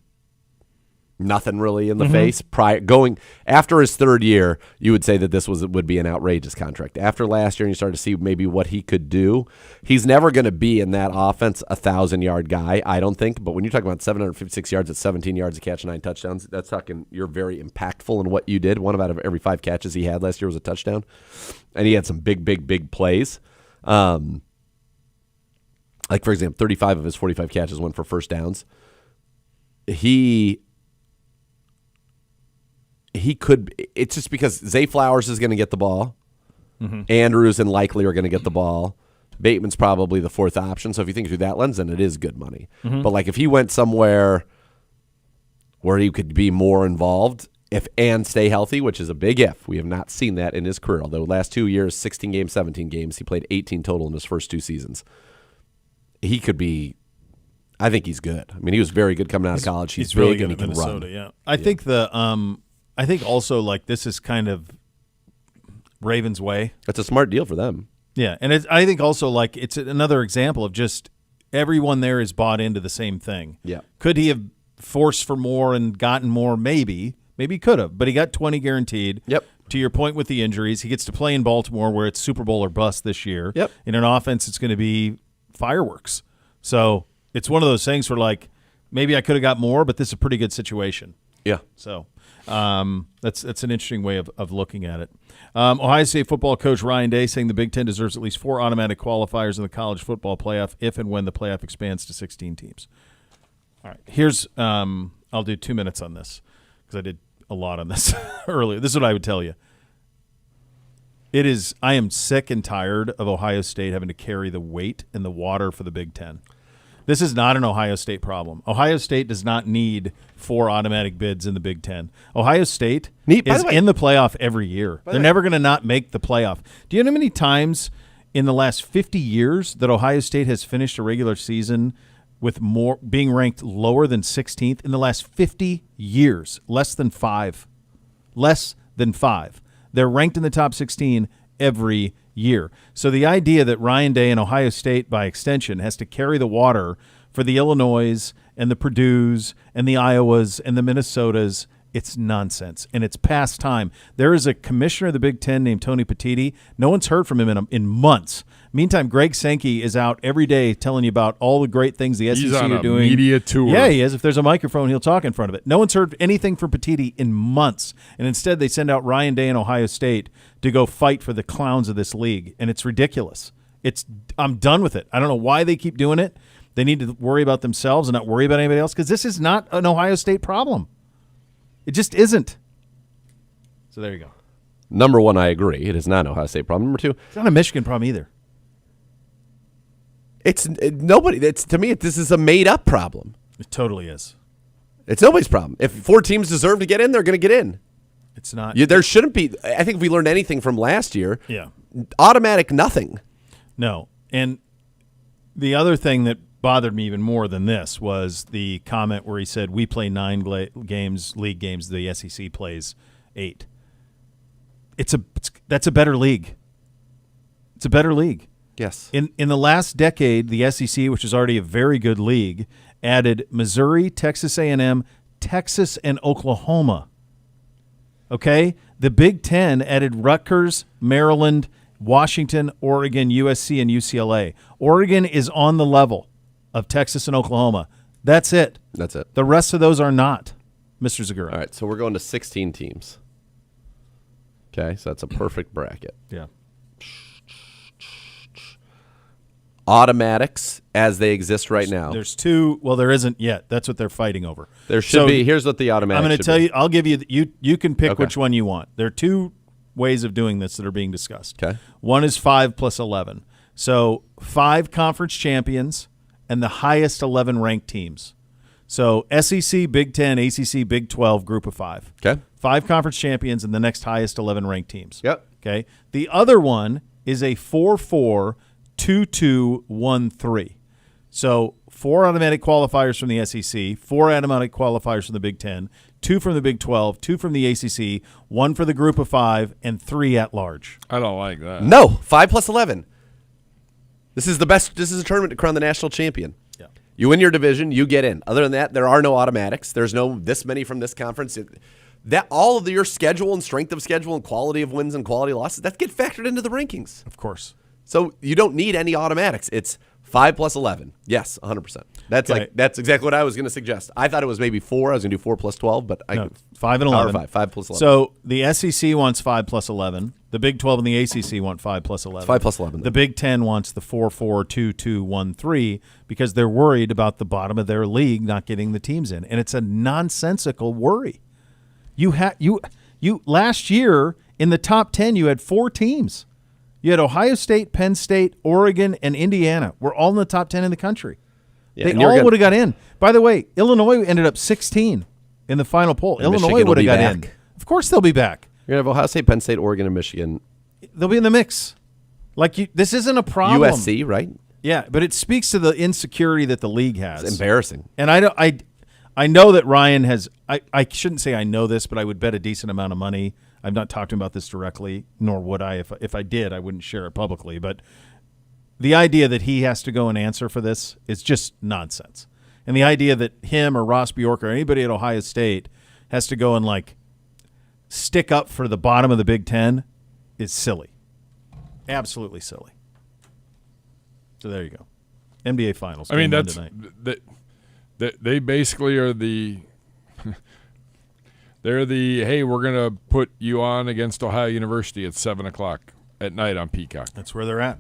nothing really in the face going after his third year. You would say that this would be an outrageous contract. After last year, and you started to see maybe what he could do. He's never going to be in that offense 1,000-yard guy, I don't think. But when you're talking about 756 yards at 17 yards a catch, 9 touchdowns, that's talking you're very impactful in what you did. One out of every 5 catches he had last year was a touchdown, and he had some big plays. Like for example, 35 of his 45 catches went for first downs. He could. It's just because Zay Flowers is going to get the ball. Andrews and Likely are going to get the ball. Bateman's probably the fourth option. So if you think through that lens, then it is good money. But like if he went somewhere where he could be more involved and stay healthy, which is a big if. We have not seen that in his career. Although last 2 years, 16 games, 17 games, he played 18 total in his first 2 seasons. He could be. I think he's good. I mean, he was very good coming out of college. He's really big good and he at can Minnesota. run. Yeah, I think I think also like this is kind of Ravens' way. It's a smart deal for them. Yeah, and I think also like it's another example of just everyone there is bought into the same thing. Yeah. Could he have forced for more and gotten more? Maybe he could have, but he got 20 guaranteed. Yep. To your point with the injuries, he gets to play in Baltimore where it's Super Bowl or bust this year. Yep. In an offense, it's going to be fireworks. So it's one of those things where like maybe I could have got more, but this is a pretty good situation. Yeah. So that's an interesting way of looking at it. Ohio State football coach Ryan Day saying the Big Ten deserves at least 4 automatic qualifiers in the college football playoff if and when the playoff expands to 16 teams. All right, here's I'll do 2 minutes on this because I did a lot on this earlier. This is what I would tell you. I am sick and tired of Ohio State having to carry the weight and the water for the Big Ten. This is not an Ohio State problem. Ohio State does not need 4 automatic bids in the Big Ten. Ohio State is in the playoff every year. They're never going to not make the playoff. Do you know how many times in the last 50 years that Ohio State has finished a regular season with more being ranked lower than 16th? In the last 50 years, less than 5. Less than 5. They're ranked in the top 16 every year. So the idea that Ryan Day and Ohio State, by extension, has to carry the water for the Illinois and the Purdues and the Iowas and the Minnesotas, it's nonsense, and it's past time. There is a commissioner of the Big Ten named Tony Petitti. No one's heard from him in months. Meantime, Greg Sankey is out every day telling you about all the great things the SEC He's on are doing. Media tour. Yeah, he is. If there's a microphone, he'll talk in front of it. No one's heard anything from Petitti in months, and instead they send out Ryan Day and Ohio State to go fight for the clowns of this league, and it's ridiculous. I'm done with it. I don't know why they keep doing it. They need to worry about themselves and not worry about anybody else because this is not an Ohio State problem. It just isn't. So there you go. Number 1, I agree. It is not an Ohio State problem. Number 2, it's not a Michigan problem either. To me, this is a made-up problem. It totally is. It's nobody's problem. If 4 teams deserve to get in, they're going to get in. It's not. There shouldn't be. I think if we learned anything from last year, yeah, automatic nothing. No. And the other thing that bothered me even more than this was the comment where he said, we play 9 league games, the SEC plays 8. That's a better league. It's a better league. Yes. In the last decade, the SEC, which is already a very good league, added Missouri, Texas A&M, Texas, and Oklahoma. Okay? The Big Ten added Rutgers, Maryland, Washington, Oregon, USC, and UCLA. Oregon is on the level of Texas and Oklahoma. That's it. That's it. The rest of those are not, Mr. Zagura. All right, so we're going to 16 teams. Okay, so that's a perfect bracket. Yeah. automatics as they exist right now. There's two. Well, there isn't yet. That's what they're fighting over. There should be. Here's what the automatic. I'm going to tell be. you. I'll give you. You can pick which one you want. There are two ways of doing this that are being discussed. Okay. One is 5 plus 11. So 5 conference champions and the highest 11 ranked teams. So SEC, Big 10, ACC, Big 12, group of 5. Okay. 5 conference champions and the next highest 11 ranked teams. Yep. Okay. The other one is a 4-4, 2-2, 1-3. So 4 automatic qualifiers from the SEC, 4 automatic qualifiers from the Big 10, 2 from the Big 12, 2 from the ACC, 1 for the group of 5, and 3 at large. I don't like that. No, 5 plus 11. This is the best. This is a tournament to crown the national champion. Yeah. You win your division, you get in. Other than that, there are no automatics. There's no this many from this conference. That all of your schedule and strength of schedule and quality of wins and quality of losses, that get factored into the rankings. Of course. So you don't need any automatics. It's 5 plus 11. Yes, 100%. That's exactly what I was going to suggest. I thought it was maybe 4. I was going to do 4 plus 12, but 5 and 11. 5 plus 11. So the SEC wants 5 plus 11. The Big 12 and the ACC want 5 plus 11. 5 plus 11. The Big 10 wants the 4-4, 2-2, 1-3 because they're worried about the bottom of their league not getting the teams in, and it's a nonsensical worry. You last year in the top 10 you had 4 teams. You had Ohio State, Penn State, Oregon, and Indiana. We're all in the top 10 in the country. Yeah, they all would have got in. By the way, Illinois ended up 16 in the final poll. Illinois would have got in. Of course they'll be back. You're going to have Ohio State, Penn State, Oregon, and Michigan. They'll be in the mix. This isn't a problem. USC, right? Yeah, but it speaks to the insecurity that the league has. It's embarrassing. And I know that Ryan has I shouldn't say I know this, but I would bet a decent amount of money. I've not talked to him about this directly, nor would I. If I did, I wouldn't share it publicly. But the idea that he has to go and answer for this is just nonsense. And the idea that him or Ross Bjork or anybody at Ohio State has to go and stick up for the bottom of the Big Ten is silly. Absolutely silly. So there you go. NBA Finals. I mean, that's they basically are the they're the hey, we're gonna put you on against Ohio University at 7:00 at night on Peacock. That's where they're at.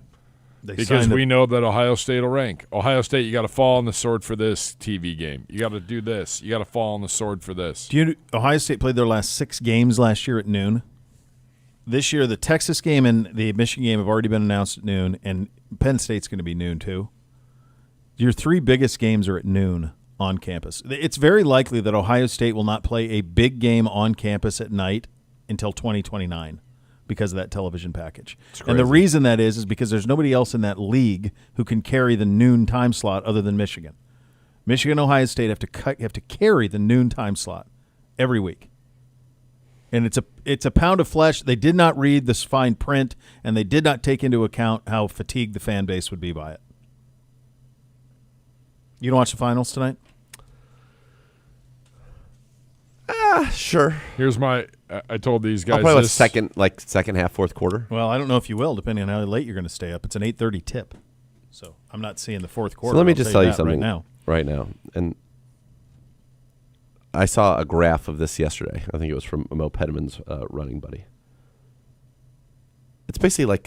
Because we know that Ohio State will rank. Ohio State, you got to fall on the sword for this TV game. You got to do this. You got to fall on the sword for this. Ohio State played their last 6 games last year at noon. This year, the Texas game and the Michigan game have already been announced at noon, and Penn State's going to be noon too. Your 3 biggest games are at noon on campus. It's very likely that Ohio State will not play a big game on campus at night until 2029. Because of that television package. And the reason that is because there's nobody else in that league who can carry the noon time slot other than Michigan. Michigan and Ohio State have to carry the noon time slot every week. And it's a pound of flesh. They did not read this fine print, and they did not take into account how fatigued the fan base would be by it. You don't watch the finals tonight? Sure. Here's my. I told these guys. I'll probably second half, fourth quarter. Well, I don't know if you will, depending on how late you're going to stay up. It's an 8:30 tip, so I'm not seeing the fourth quarter. So let me just tell you something right now. And I saw a graph of this yesterday. I think it was from Mo Pedman's running buddy. It's basically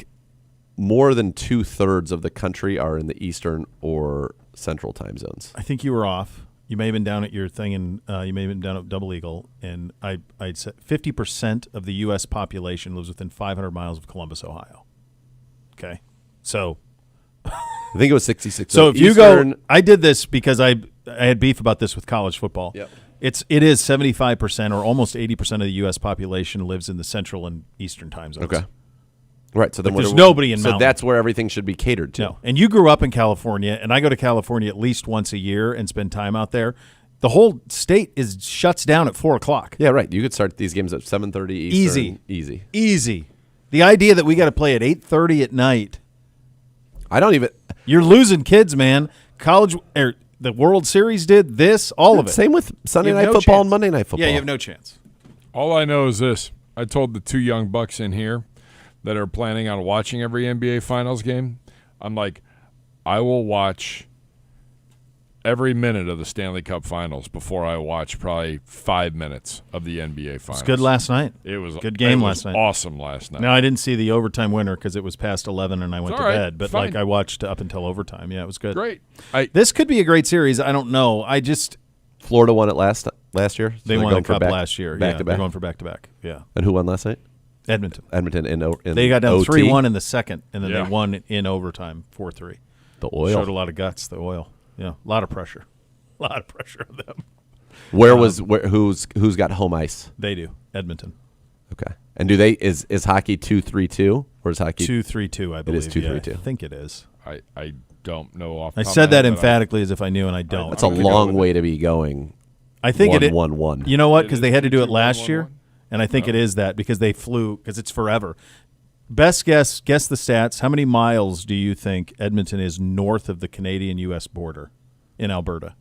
more than 2/3 of the country are in the Eastern or Central time zones. I think you were off. You may have been down at your thing, and you may have been down at Double Eagle, and I'd said 50% of the U.S. population lives within 500 miles of Columbus, Ohio. Okay, so I think it was 66. So if you go, I did this because I had beef about this with college football. Yep. It is 75% or almost 80% of the U.S. population lives in the Central and Eastern time zones. Okay. Right, so then there's nobody in Mountain. So that's where everything should be catered to. No. And you grew up in California, and I go to California at least once a year and spend time out there. The whole state shuts down at 4:00. Yeah, right. You could start these games at 7:30 Eastern. Easy. The idea that we got to play at 8:30 at night. I don't even. You're losing kids, man. The World Series did this, all of it. Same with Sunday Night Football and Monday Night Football. Yeah, you have no chance. All I know is this. I told the 2 young bucks in here that are planning on watching every NBA Finals game, I'm like, I will watch every minute of the Stanley Cup Finals before I watched probably 5 minutes of the NBA Finals. It was good last night. It was good game it last was night. Awesome last night. No, I didn't see the overtime winner because it was past 11 and I went to bed. But fine. I watched up until overtime. Yeah, it was good. Great. This could be a great series. I don't know. Florida won it last year. They won the cup last year. Back to back. They're going for back to back. Yeah. And who won last night? Edmonton. Edmonton in they got down OT. 3-1 in the second, and then they won in overtime 4-3. The oil showed a lot of guts. The oil. Yeah, a lot of pressure. A lot of pressure on them. Who's got home ice? They do. Edmonton. Okay. And do they is hockey 2-3-2 or is hockey 2-3-2? I believe it is 2-3-2. I think it is. I don't know off. I said that emphatically as if I knew, and I don't. It's a long way to be going. I think 1-1-1. You know what? Because they had to do it last year, and I think it is that because they flew because it's forever. Best guess the stats. How many miles do you think Edmonton is north of the Canadian-U.S. border in Alberta?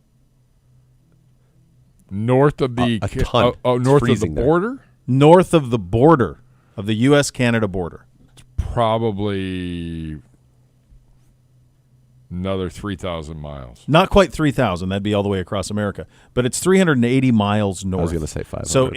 North of the a ton. North of the border? There. North of the border of the U.S.-Canada border. It's probably another 3,000 miles. Not quite 3,000. That'd be all the way across America. But it's 380 miles north. I was going to say 500. So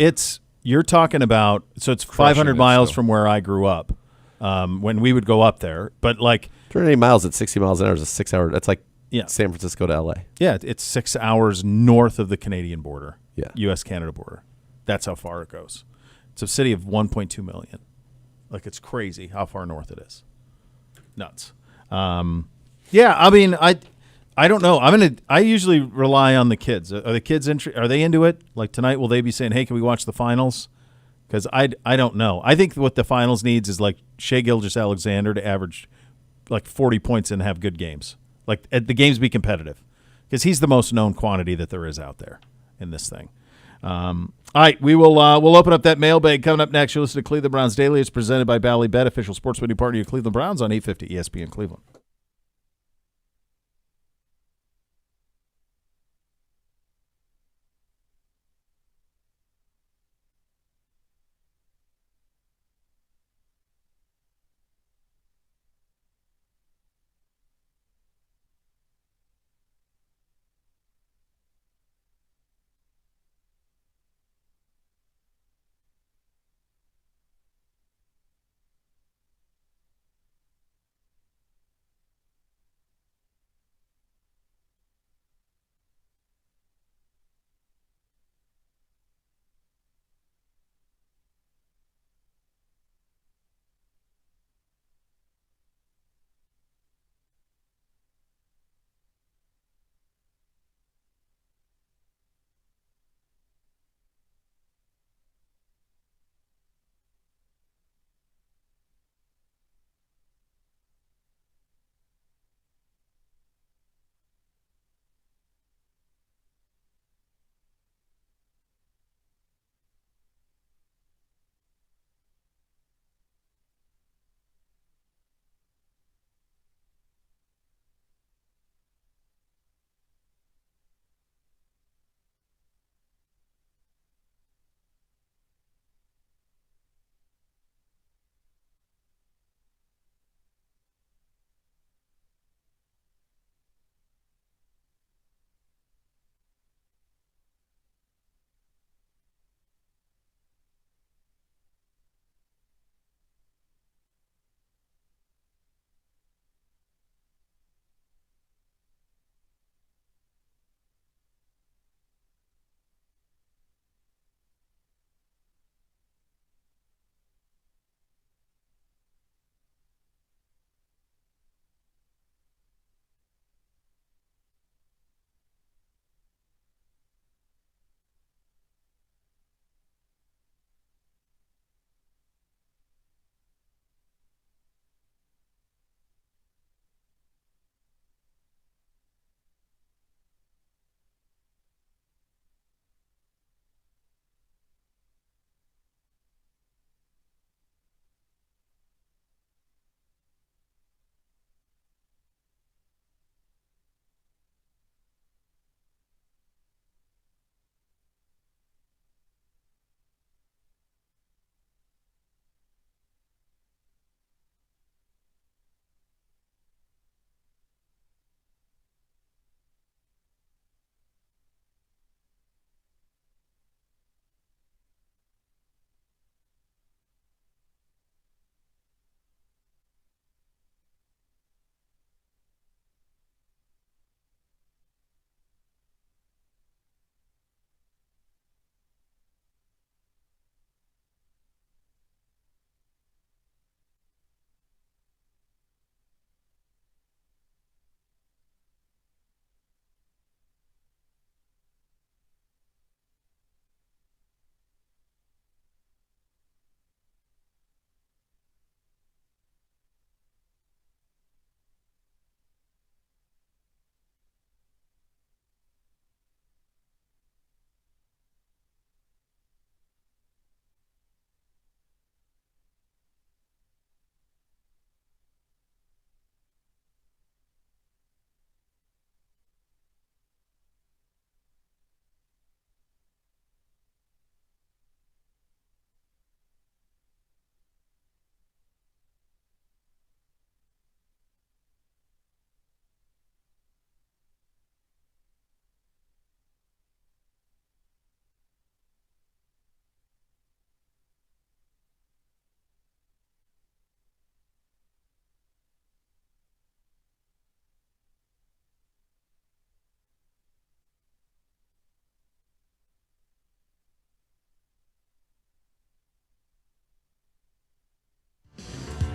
you're talking about, it's 500 miles from where I grew up when we would go up there. But 380 miles at 60 miles an hour is a 6 hour. That's like San Francisco to L.A. Yeah, it's 6 hours north of the Canadian border. Yeah. U.S.-Canada border. That's how far it goes. It's a city of 1.2 million. It's crazy how far north it is. Nuts. Yeah, I mean, I don't know. I usually rely on the kids. Are the kids are they into it? Like tonight, will they be saying, "Hey, can we watch the finals?" Because I don't know. I think what the finals needs is Shai Gilgeous-Alexander to average 40 points and have good games. The games be competitive, because he's the most known quantity that there is out there in this thing. All right, we'll open up that mailbag coming up next. You'll listen to Cleveland Browns Daily. It's presented by Bally Bet, official sports betting partner of Cleveland Browns on 850 ESPN Cleveland.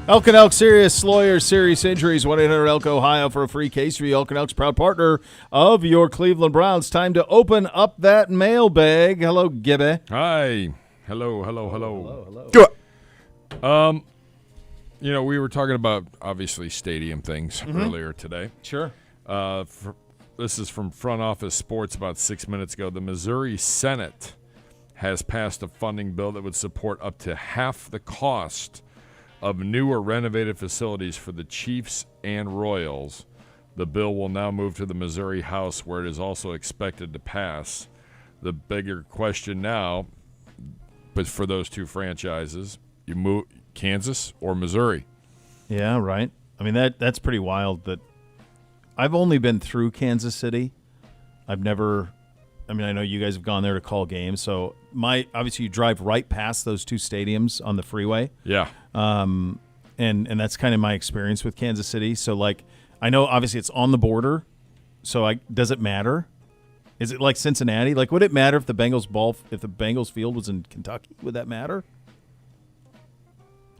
Elk and Elk Serious Lawyers, Serious Injuries, 1-800-ELK Ohio for a free case for you. Elk and Elk's proud partner of your Cleveland Browns. Time to open up that mailbag. Hello, Gibby. Hi. Hello. Hello. We were talking about, obviously, stadium things earlier today. Sure. This is from Front Office Sports about 6 minutes ago. The Missouri Senate has passed a funding bill that would support up to half the cost of new or renovated facilities for the Chiefs and Royals. The bill will now move to the Missouri House, where it is also expected to pass. The bigger question now, but for those two franchises, you move Kansas or Missouri. Yeah, right. I mean, that's pretty wild. That I've only been through Kansas City. I've never. I mean, I know you guys have gone there to call games, so obviously you drive right past those two stadiums on the freeway. Yeah. And that's kind of my experience with Kansas City. So, like, I know obviously it's on the border, so does it matter? Is it like Cincinnati? Like, would it matter if the Bengals field was in Kentucky? Would that matter?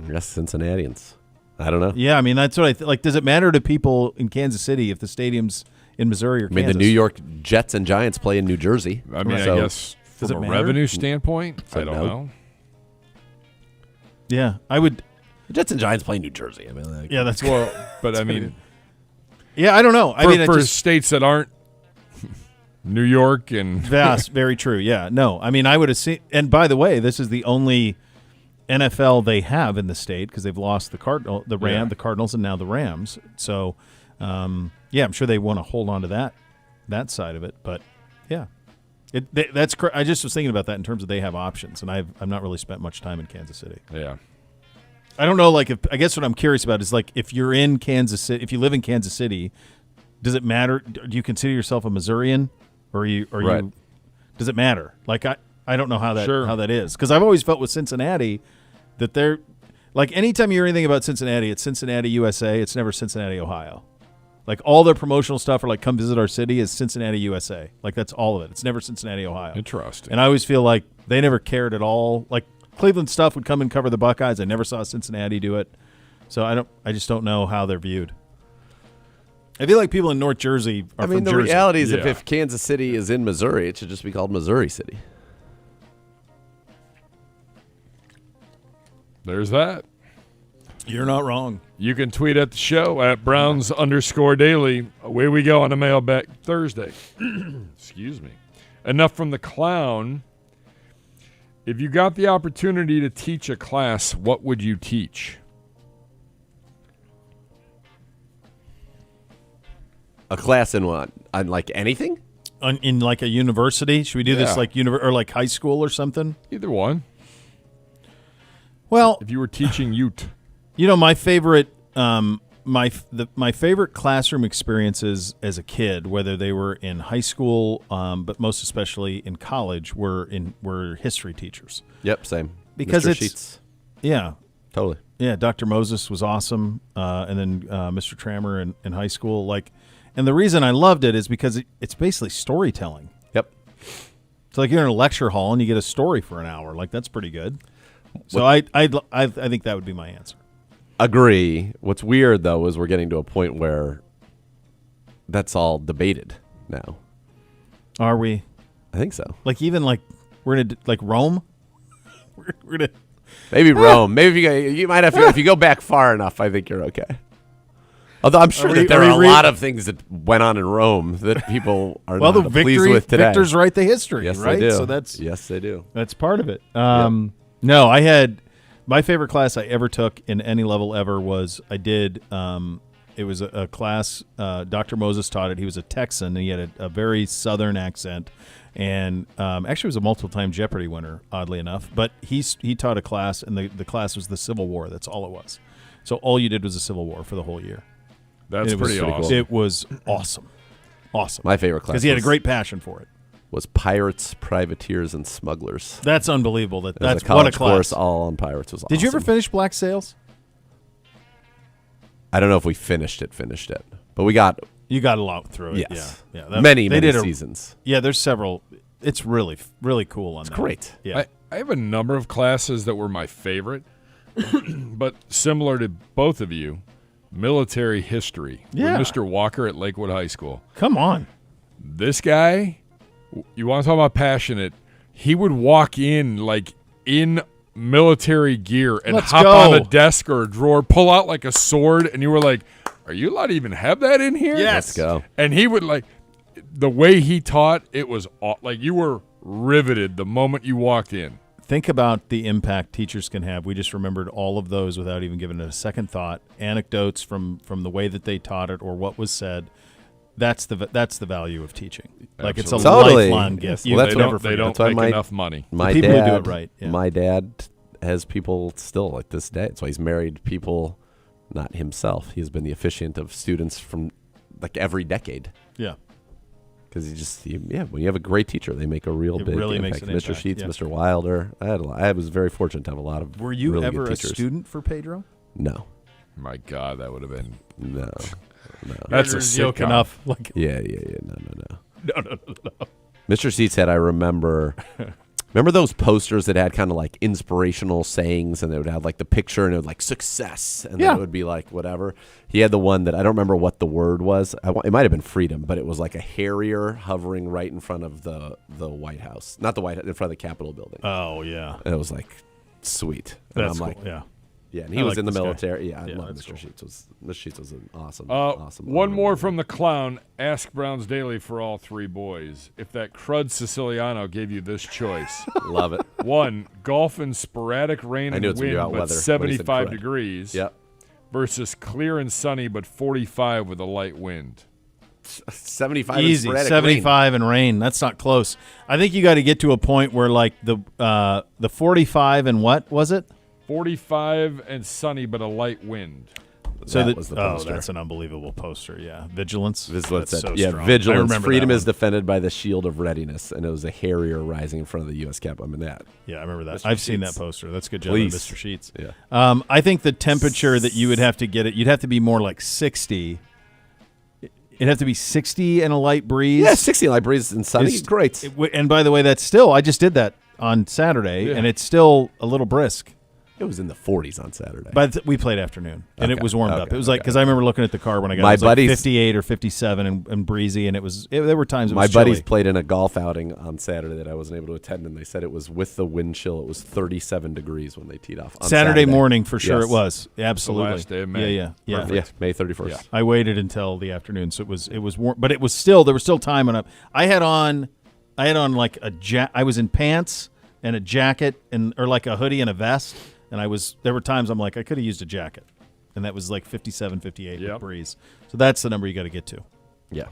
Yes, Cincinnatians. I don't know. Yeah, I mean, that's what like. Does it matter to people in Kansas City if the stadium's in Missouri or Kansas? I mean, the New York Jets and Giants play in New Jersey. I mean, so I guess from a revenue standpoint, I don't know. Yeah, I would. The Jets and Giants play in New Jersey. I mean, yeah, that's but I mean, yeah, I don't know. I mean, for states that aren't New York and very true. Yeah, no, I mean, I would have seen. And by the way, this is the only NFL they have in the state because they've lost the Cardinals, and now the Rams. So, yeah, I'm sure they want to hold on to that side of it. But yeah, that's. I just was thinking about that in terms of they have options, and I've not really spent much time in Kansas City. Yeah, I don't know. Like, I guess what I'm curious about is like if you're in Kansas City, if you live in Kansas City, does it matter? Do you consider yourself a Missourian, or are you? Does it matter? Like I don't know how that is because I've always felt with Cincinnati that they're like anytime you hear anything about Cincinnati, it's Cincinnati, USA. It's never Cincinnati, Ohio. Like all their promotional stuff or like come visit our city is Cincinnati, USA. Like that's all of it. It's never Cincinnati, Ohio. Interesting. And I always feel like they never cared at all. Like Cleveland stuff would come and cover the Buckeyes. I never saw Cincinnati do it. So I just don't know how they're viewed. I feel like people in North Jersey are from Jersey. The reality is if Kansas City is in Missouri, it should just be called Missouri City. There's that. You're not wrong. You can tweet at the show at Browns_daily. Away we go on a mailbag Thursday. Excuse me. Enough from the clown. If you got the opportunity to teach a class, what would you teach? A class in what? On like anything? In like a university? Should we do this like or like high school or something? Either one. Well, if you were teaching Ute, my favorite, my favorite classroom experiences as a kid, whether they were in high school, but most especially in college, were history teachers. Yep, same. Because Mr. it's Sheets. Yeah, totally. Yeah, Dr. Moses was awesome, and then Mr. Trammer in high school. Like, and the reason I loved it is because it's basically storytelling. Yep. It's like you're in a lecture hall and you get a story for an hour. Like that's pretty good. So I think that would be my answer. Agree. What's weird though is we're getting to a point where that's all debated now. Are we? I think so. Like even like we're gonna like Rome. we're gonna maybe Rome. Maybe you might have to. If you go back far enough, I think you're okay. Although I'm sure that there are a lot of things that went on in Rome that people are not pleased with today. Victors write the history, yes, right? They do. So that's yes, they do. That's part of it. No, I had my favorite class I ever took in any level ever was I did. It was a class. Dr. Moses taught it. He was a Texan, and he had a very Southern accent, and actually was a multiple-time Jeopardy winner, oddly enough. But he taught a class, and the class was the Civil War. That's all it was. So all you did was the Civil War for the whole year. That's pretty awesome. Cool. It was awesome. Awesome. My favorite class because he had a great passion for it. Was Pirates, Privateers, and Smugglers. That's unbelievable. That's a college what a class. Course all on pirates was awesome. Did you ever finish Black Sails? I don't know if we finished it, but we got. You got a lot through it. Yes. Yeah. Many seasons. Yeah, there's several. It's really, really cool on that. It's great. Yeah. I have a number of classes that were my favorite. But similar to both of you, military history. Yeah. With Mr. Walker at Lakewood High School. Come on. This guy, you want to talk about passionate, he would walk in like in military gear and Let's hop go. on a desk or a drawer, pull out like a sword, and you were like, are you allowed to even have that in here? Yes. Let's go. And he would like, the way he taught, it was like you were riveted the moment you walked in. Think about the impact teachers can have. We just remembered all of those without even giving it a second thought. Anecdotes from the way that they taught it or what was said. That's the value of teaching. Like it's a Totally. lifelong gift. Well, that's never what- They don't why make enough money. My people dad, who do it right. Yeah. My dad has people still like this day. That's why he's married people, not himself. He's been the officiant of students from like every decade. Yeah. Because when you have a great teacher, they make a real It big really impact. makes an Mr. impact, Sheets, yeah. Mr. Wilder. I was very fortunate to have a lot of. Were you really ever good a teachers. student for Pedro? No, My God, that would have been. no. That's a joke sitcom. enough. Like Yeah. No. no. Mr. Seatshead, I remember. Remember those posters that had kind of like inspirational sayings, and they would have like the picture, and it would like success, and then it would be like whatever. He had the one that I don't remember what the word was. It might have been freedom, but it was like a harrier hovering right in front of the White House, not the White House, in front of the Capitol building. Oh yeah. And it was like sweet. And That's I'm like, cool. Yeah. yeah, and he I was like in the this guy. military. Yeah, I Yeah, love that's Mr. cool. Sheets. Mr. Sheets was an awesome. One more from the clown. Ask Browns Daily for all three boys. If that crud Siciliano gave you this choice. Love it. 1, golf in sporadic rain I and knew it's gonna be wind, about but weather when he said 75 crud. degrees. Yep. Versus clear and sunny, but 45 with a light wind. 75 and Easy. sporadic 75 and rain. That's not close. I think you got to get to a point where like the 45 and what was it? 45 and sunny, but a light wind. So That was the poster. that's an unbelievable poster. Yeah, vigilance. Vigilance. That's so yeah, strong. I vigilance. remember Freedom that is one. defended by the shield of readiness, and it was a harrier rising in front of the U.S. Capitol. I mean that. Yeah, I remember that. Mr. I've seen that Sheets. poster. That's good job, Please. Mr. Sheets. Yeah. I think the temperature that you would have to get it, you'd have to be more like 60. It'd have to be 60 and a light breeze. Yeah, 60 light breeze and sunny. It's- Great. And by the way, that's still. I just did that on Saturday, Yeah. and it's still a little brisk. It was in the 40s on Saturday. But we played afternoon, and it Okay, was warmed up. okay, It was like okay. because I remember looking at the car when I got My it was like buddies- 58 or 57 and breezy, and there were times it My was buddies chilly. played in a golf outing on Saturday that I wasn't able to attend, and they said it was with the wind chill. It was 37 degrees when they teed off on Saturday morning for sure. Yes. It was absolutely last day of May. Yeah. Yeah, May 31st. Yeah. I waited until the afternoon, so it was warm, but it was still there was still time on up. I had on like I was in pants and a jacket or like a hoodie and a vest, and there were times I'm like I could have used a jacket, and that was like 57, 58 Yep. with breeze. So that's the number you got to get to. Yeah.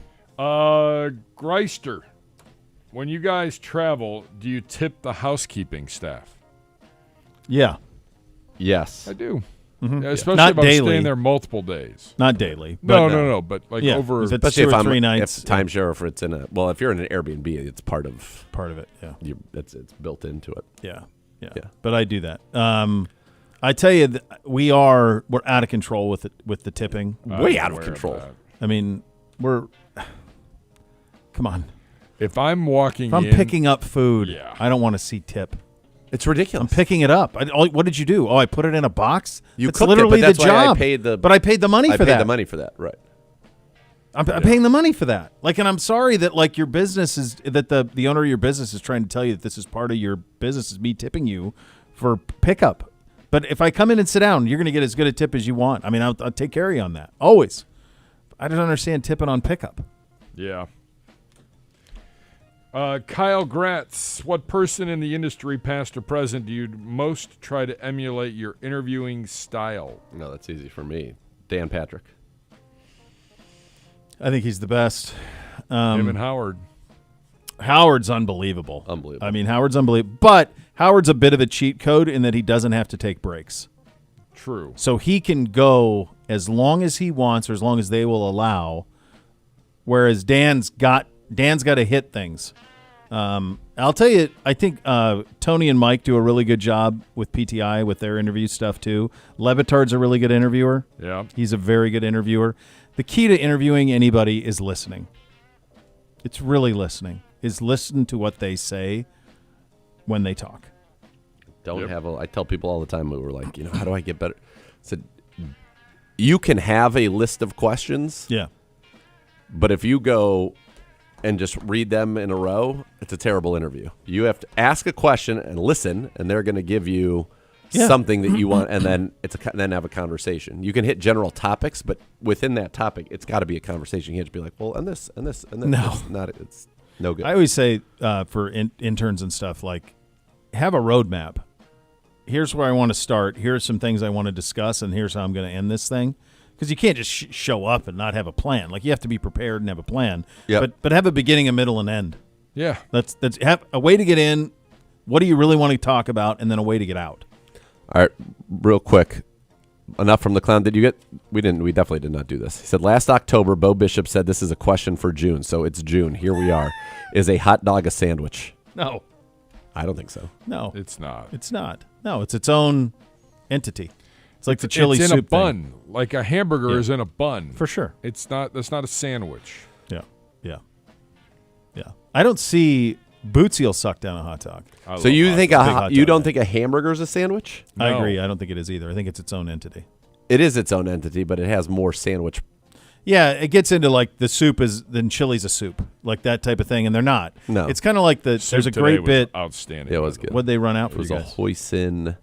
Greister, when you guys travel, do you tip the housekeeping staff? Yeah, Yes. I do. Mhm. Yeah, especially Not if I'm daily. staying there multiple days. not daily. No, but, no, but like yeah, over. if it's Especially 2 if or I'm 3 nights, if timeshare, or if it's if you're in an Airbnb, it's part of part of it. Yeah. it's built into it. Yeah. Yeah. But I do that. I tell you, we're out of control with the tipping. Way I'm out of aware control. that. I mean, come on. If I'm walking If I'm in, picking up food, Yeah. I don't want to see tip. It's ridiculous. I'm picking it up. What did you do? Oh, I put it in a box. You That's cooked literally it, but that's the why job. I paid the money I for paid that. the money for that, right? I'm paying the money for that. Like, and I'm sorry that like your business is that the owner of your business is trying to tell you that this is part of your business is me tipping you for pickup. But if I come in and sit down, you're going to get as good a tip as you want. I mean, I'll take care of you on that always. I don't understand tipping on pickup. Yeah. Kyle Gratz, what person in the industry, past or present, do you most try to emulate your interviewing style? No, that's easy for me. Dan Patrick. I think he's the best. Him and Howard. Howard's unbelievable. Unbelievable. I mean, Howard's unbelievable. But Howard's a bit of a cheat code in that he doesn't have to take breaks. True. So he can go as long as he wants or as long as they will allow, whereas Dan's got to hit things. I'll tell you, I think Tony and Mike do a really good job with PTI with their interview stuff too. Levitard's a really good interviewer. Yeah. He's a very good interviewer. The key to interviewing anybody is listening. It's really listening. Is listen to what they say when they talk. I tell people all the time who are like, how do I get better? I said, you can have a list of questions. Yeah. But if you go and just read them in a row, it's a terrible interview. You have to ask a question and listen, and they're going to give you something that you want, and then then have a conversation. You can hit general topics, but within that topic, it's got to be a conversation. You can't just be like, well, and this, and this, and this. No. It's no good. I always say for interns and stuff, like, have a roadmap. Here's where I want to start. Here's some things I want to discuss, and here's how I'm going to end this thing. Because you can't just show up and not have a plan. Like, you have to be prepared and have a plan. Yep. But have a beginning, a middle, and end. Yeah. That's have a way to get in. What do you really want to talk about, and then a way to get out. All right, real quick. Enough from the clown. Did you get? We didn't. We definitely did not do this. He said last October, Bo Bishop said this is a question for June. So it's June. Here we are. Is a hot dog a sandwich? No. I don't think so. No. It's not. It's not. No, it's its own entity. It's like the chili it's in soup a bun. thing. Like a hamburger is in a bun. For sure. That's not a sandwich. Yeah. I don't see Bootsy will suck down a hot dog. So you think you don't think a hamburger is a sandwich? No. I agree. I don't think it is either. I think it's its own entity. It is its own entity, but it has more sandwich. Yeah, it gets into like the soup is then chili's a soup, like that type of thing, and they're not. No, it's kind of like there's a great bit. Outstanding. It was good. What'd they run out for? It was you a guys? hoisin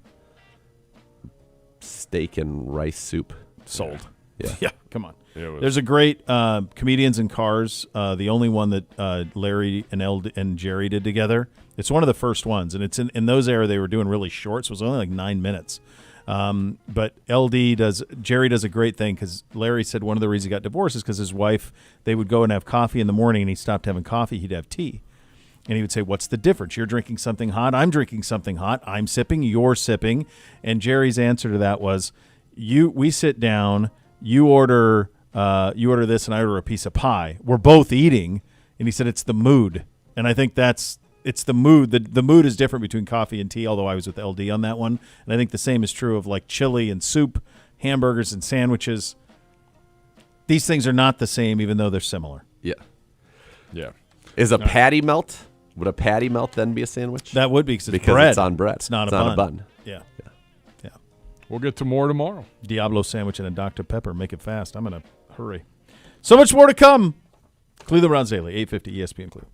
steak and rice soup. Sold. Yeah. Yeah. Come on. There's a great Comedians in Cars, the only one that Larry and Jerry did together. It's one of the first ones, and it's in those era they were doing really short, so it was only like 9 minutes. But Jerry does a great thing because Larry said one of the reasons he got divorced is because his wife, they would go and have coffee in the morning, and he stopped having coffee, he'd have tea. And he would say, what's the difference? You're drinking something hot, I'm drinking something hot, I'm sipping, you're sipping. And Jerry's answer to that was, we sit down, you order this and I order a piece of pie. We're both eating. And he said it's the mood. And I think it's the mood. The mood is different between coffee and tea, although I was with LD on that one. And I think the same is true of like chili and soup, hamburgers and sandwiches. These things are not the same, even though they're similar. Yeah. Yeah. Is a patty melt? Would a patty melt then be a sandwich? That would be because it's bread. It's on bread. It's not a bun. Yeah. We'll get to more tomorrow. Diablo sandwich and a Dr. Pepper. Make it fast. I'm going to hurry. So much more to come. Cleveland Browns Daily, 850 ESPN Cleveland.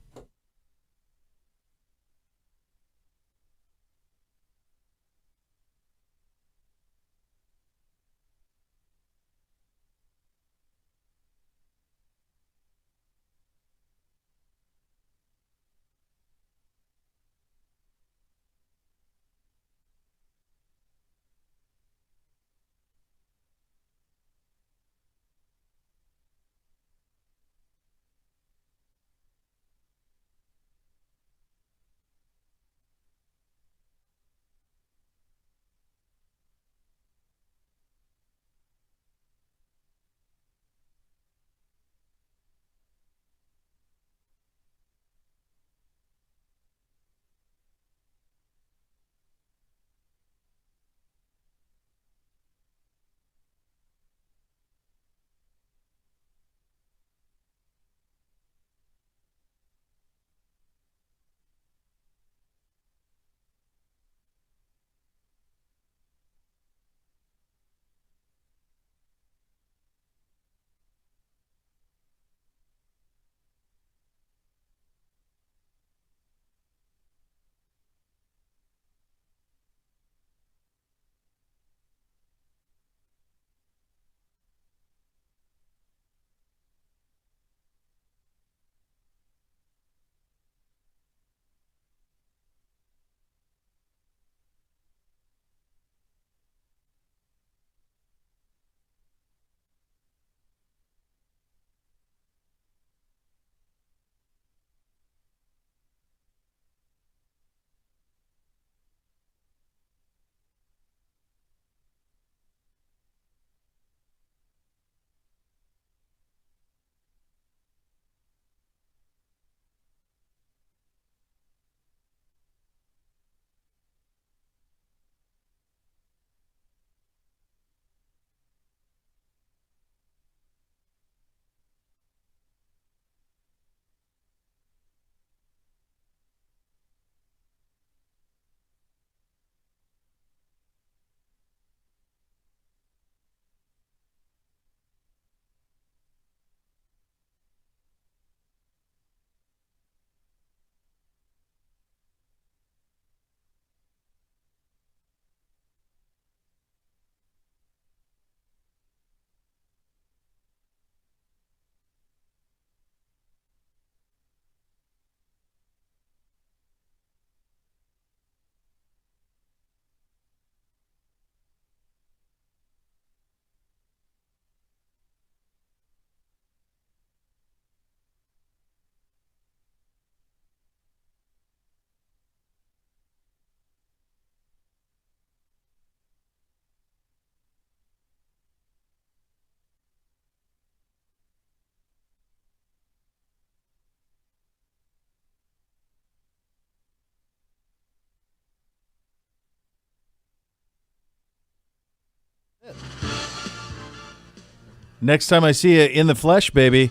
Next time I see you in the flesh, baby,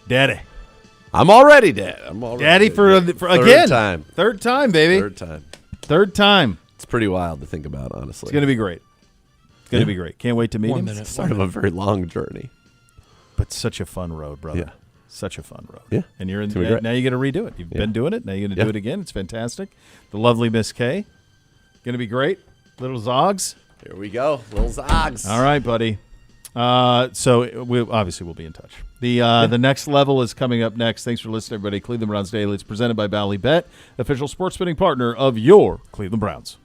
Daddy. I'm already dead. I'm already Daddy for again. Time. Third time, baby. Third time. It's pretty wild to think about, honestly. It's going to be great. It's going to be great. Can't wait to meet him. It's the start of a very long journey. But such a fun road, brother. Yeah. Such a fun road. Yeah. And you're now you got to redo it. You've been doing it. Now you're going to do it again. It's fantastic. The lovely Miss K. Going to be great. Little Zogs. Here we go. Little Zogs. All right, buddy. So we'll be in touch. The next level is coming up next. Thanks for listening, everybody. Cleveland Browns Daily. It's presented by Bally Bet, official sports betting partner of your Cleveland Browns.